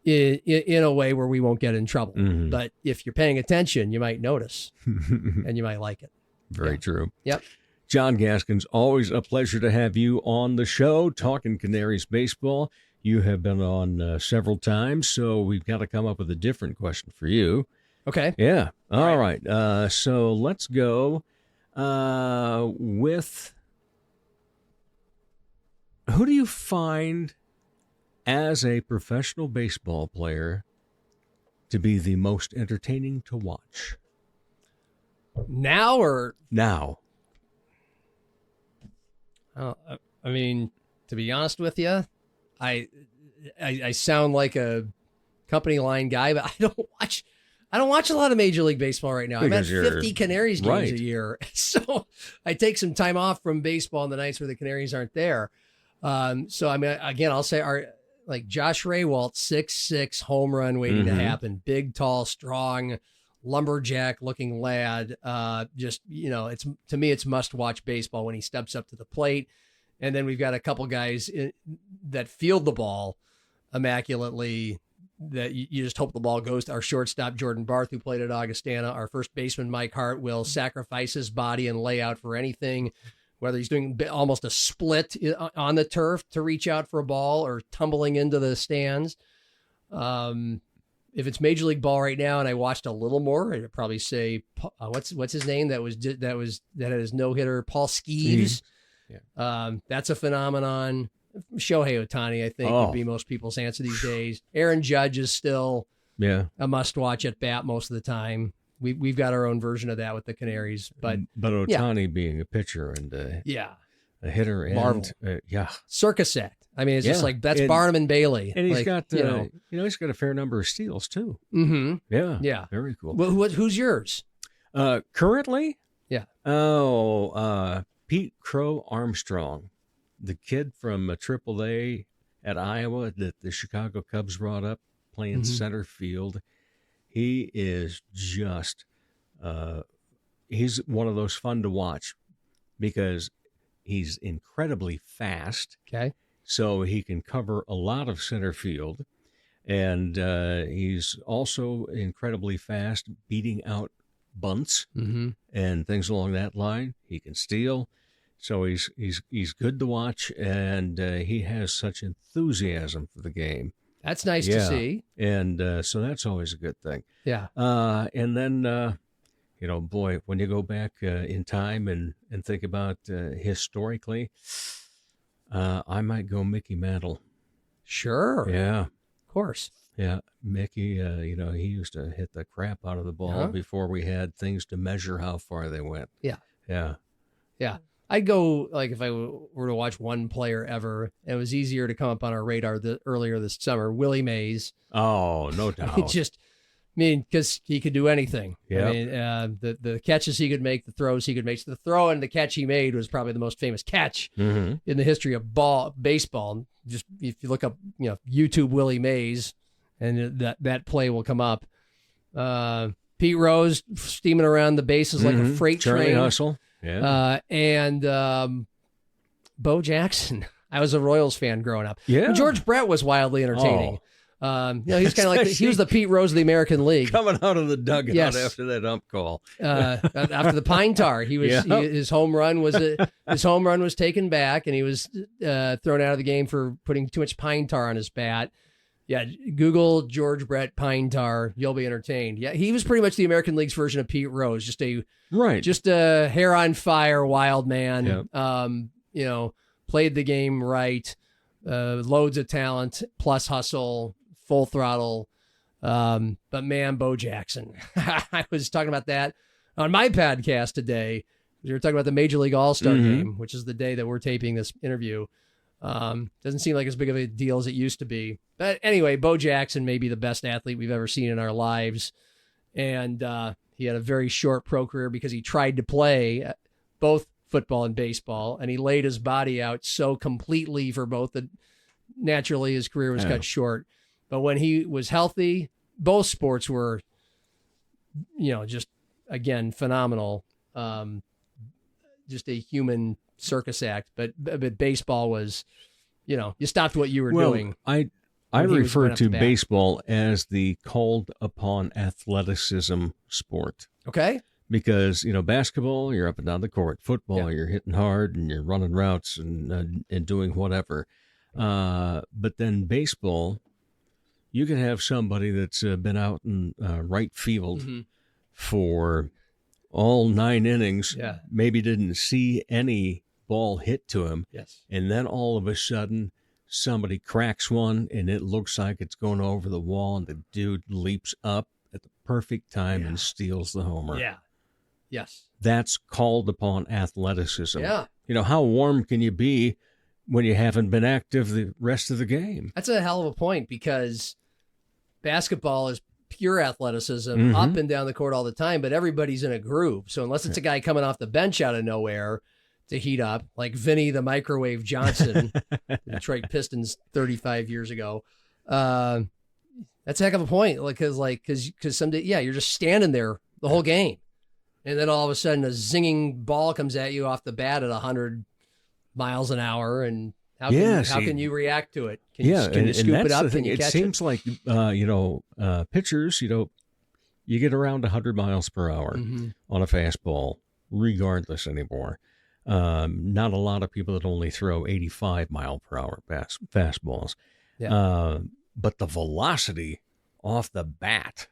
in a way where we won't get in trouble. But if you're paying attention, you might notice and you might like it. Very true. Yep. John Gaskins, always a pleasure to have you on the show talking Canaries baseball. You have been on several times, so we've got to come up with a different question for you. Okay. Yeah. All right. So let's go with, who do you find as a professional baseball player to be the most entertaining to watch? Now or Now. I mean, to be honest with you, I sound like a company line guy, but I don't watch a lot of Major League Baseball right now. Because I'm at 50 Canaries games right. a year, so I take some time off from baseball on the nights where the Canaries aren't there. So I mean, again, I'll say like Josh Raywalt, 6'6" home run waiting to happen. Big, tall, strong, lumberjack looking lad. Just, it's, to me, it's must watch baseball when he steps up to the plate. And then we've got a couple guys that field the ball immaculately that you just hope the ball goes to. Our shortstop, Jordan Barth, who played at Augustana. Our first baseman, Mike Hart, will sacrifice his body and lay out for anything, whether he's doing almost a split on the turf to reach out for a ball or tumbling into the stands. If it's Major League Ball right now, and I watched a little more, I'd probably say, what's his name that had his no-hitter, Paul Skeeves. Yeah. That's a phenomenon. Shohei Ohtani, I think, would be most people's answer these days. Aaron Judge is still a must-watch at bat most of the time. We've got our own version of that with the Canaries, but Ohtani being a pitcher and a hitter and Marvel. Circus act. I mean, it's just like that's Barnum and Bailey, and he's got he's got a fair number of steals too. Mm-hmm. Yeah, very cool. Well, who's yours? Currently, yeah. Pete Crow Armstrong, the kid from AAA at Iowa that the Chicago Cubs brought up playing center field. He is just, he's one of those fun to watch because he's incredibly fast. Okay. So he can cover a lot of center field. And he's also incredibly fast beating out bunts and things along that line. He can steal. So he's good to watch, and he has such enthusiasm for the game. That's nice to see. And so that's always a good thing. Yeah. And then, boy, when you go back in time and think about historically, I might go Mickey Mantle. Sure. Yeah. Of course. Yeah. Mickey, he used to hit the crap out of the ball before we had things to measure how far they went. Yeah. Yeah. Yeah. I'd go, like, if I were to watch one player ever, it was easier to come up on our radar earlier this summer, Willie Mays. Oh, no doubt. Because he could do anything. Yep. I mean, the catches he could make, the throws he could make. So the throw and the catch he made was probably the most famous catch in the history of baseball. Just if you look up, YouTube Willie Mays, and that play will come up. Pete Rose steaming around the bases like a freight Charlie train. Hustle. Yeah. And Bo Jackson. I was a Royals fan growing up. Yeah. And George Brett was wildly entertaining. He's kind of like he was the Pete Rose of the American League. Coming out of the dugout after that ump call. After the pine tar, his home run was taken back, and he was thrown out of the game for putting too much pine tar on his bat. Yeah, Google George Brett pine tar. You'll be entertained. Yeah, he was pretty much the American League's version of Pete Rose, just a hair on fire wild man. Yep. Played the game right, loads of talent plus hustle, full throttle. But man, Bo Jackson. I was talking about that on my podcast today. We were talking about the Major League All-Star game, which is the day that we're taping this interview. Doesn't seem like as big of a deal as it used to be. But anyway, Bo Jackson may be the best athlete we've ever seen in our lives. And he had a very short pro career because he tried to play both football and baseball, and he laid his body out so completely for both that naturally his career was cut short. But when he was healthy, both sports were, just, again, phenomenal. Just a human circus act. But baseball was, you stopped what you were doing. I refer to baseball as the called upon athleticism sport. Okay. Because, basketball, you're up and down the court. Football, you're hitting hard and you're running routes and doing whatever. But then baseball, you can have somebody that's been out in right field for all 9 innings, maybe didn't see any ball hit to him. Yes. And then all of a sudden, somebody cracks one and it looks like it's going over the wall and the dude leaps up at the perfect time and steals the homer. Yeah. Yes. That's called upon athleticism. Yeah. You know, how warm can you be when you haven't been active the rest of the game? That's a hell of a point, because basketball is pure athleticism up and down the court all the time, but everybody's in a group. So unless it's a guy coming off the bench out of nowhere to heat up, like Vinny the Microwave Johnson, Detroit Pistons 35 years ago, that's a heck of a point. Because someday, you're just standing there the whole game. And then all of a sudden a zinging ball comes at you off the bat at 100 miles an hour. And how can you react to it? Can you scoop it up? Can you catch it? It seems like, pitchers, you get around 100 miles per hour on a fastball, regardless anymore. Not a lot of people that only throw 85 mile per hour fastballs. Yeah. But the velocity off the bat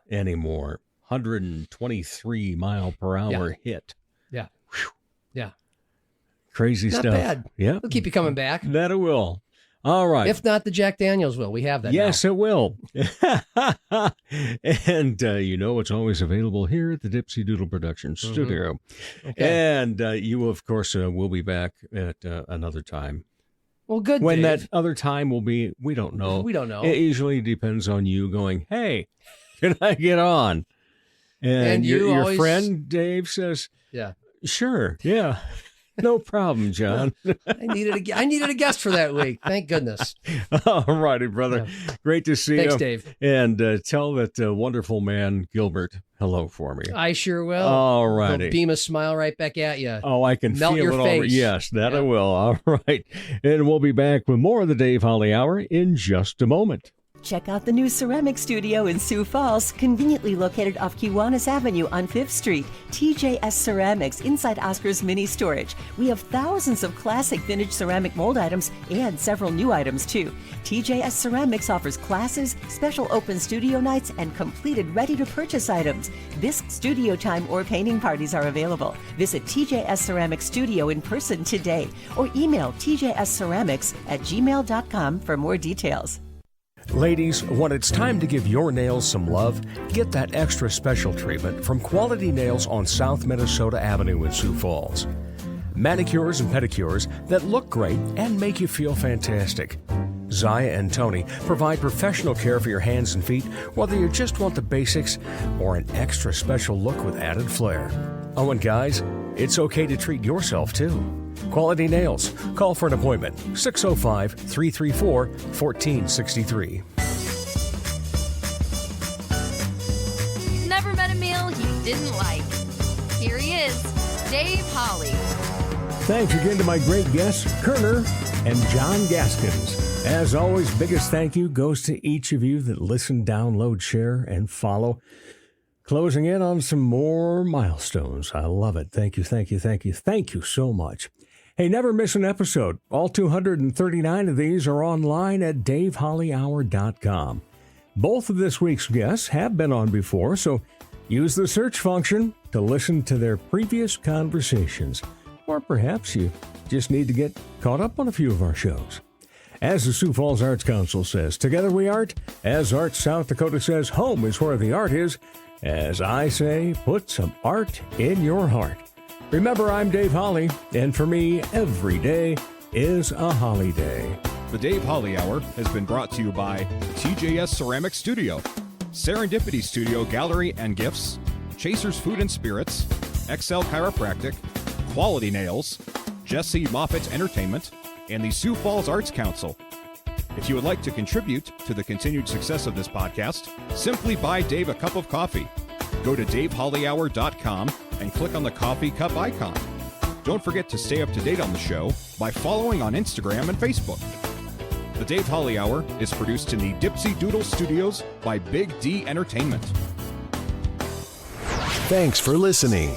anymore, 123 mile per hour hit. Yeah. Whew. Yeah. Crazy Not stuff. bad. Yeah. It'll keep you coming back. That it will. All right. If not, the Jack Daniels will. We have that Yes, now. it will. And, it's always available here at the Dipsy Doodle Productions studio. Okay. And you, of course, will be back at another time. Well, good, When Dave. that other time will be, we don't know. We don't know. It usually depends on you going, hey, can I get on? And your always... friend Dave says, sure, yeah. No problem, John. I needed a guest for that week. Thank goodness. All righty, brother. Yeah. Great to see you. Thanks, Dave. And tell that wonderful man, Gilbert, hello for me. I sure will. All righty. He'll beam a smile right back at you. Oh, I can Melt feel your it face. over. Yes, that I will. All right. And we'll be back with more of the Dave Holly Hour in just a moment. Check out the new ceramic studio in Sioux Falls, conveniently located off Kiwanis Avenue on 5th Street. TJS Ceramics inside Oscar's Mini Storage. We have thousands of classic vintage ceramic mold items and several new items too. TJS Ceramics offers classes, special open studio nights, and completed ready-to-purchase items. Bisque studio time or painting parties are available. Visit TJS Ceramics Studio in person today or email tjsceramics@gmail.com for more details. Ladies, when it's time to give your nails some love, get that extra special treatment from Quality Nails on South Minnesota Avenue in Sioux Falls. Manicures and pedicures that look great and make you feel fantastic. Zaya and Tony provide professional care for your hands and feet, whether you just want the basics or an extra special look with added flair. Oh, and guys, it's okay to treat yourself too. Quality Nails. Call for an appointment. 605-334-1463. Never met a meal you didn't like. Here he is, Dave Holly. Thanks again to my great guests, Koerner and John Gaskins. As always, biggest thank you goes to each of you that listen, download, share, and follow. Closing in on some more milestones. I love it. Thank you, thank you, thank you. Thank you so much. Hey, never miss an episode. All 239 of these are online at davehollyhour.com. Both of this week's guests have been on before, so use the search function to listen to their previous conversations. Or perhaps you just need to get caught up on a few of our shows. As the Sioux Falls Arts Council says, together we art. As Arts South Dakota says, home is where the art is. As I say, put some art in your heart. Remember, I'm Dave Holly, and for me, every day is a holiday. The Dave Holly Hour has been brought to you by TJS Ceramic Studio, Serendipity Studio Gallery and Gifts, Chasers Food and Spirits, XL Chiropractic, Quality Nails, Jesse Moffitt Entertainment, and the Sioux Falls Arts Council. If you would like to contribute to the continued success of this podcast, simply buy Dave a cup of coffee. Go to davehollyhour.com and click on the coffee cup icon. Don't forget to stay up to date on the show by following on Instagram and Facebook. The Dave Holly Hour is produced in the Dipsy Doodle Studios by Big D Entertainment. Thanks for listening.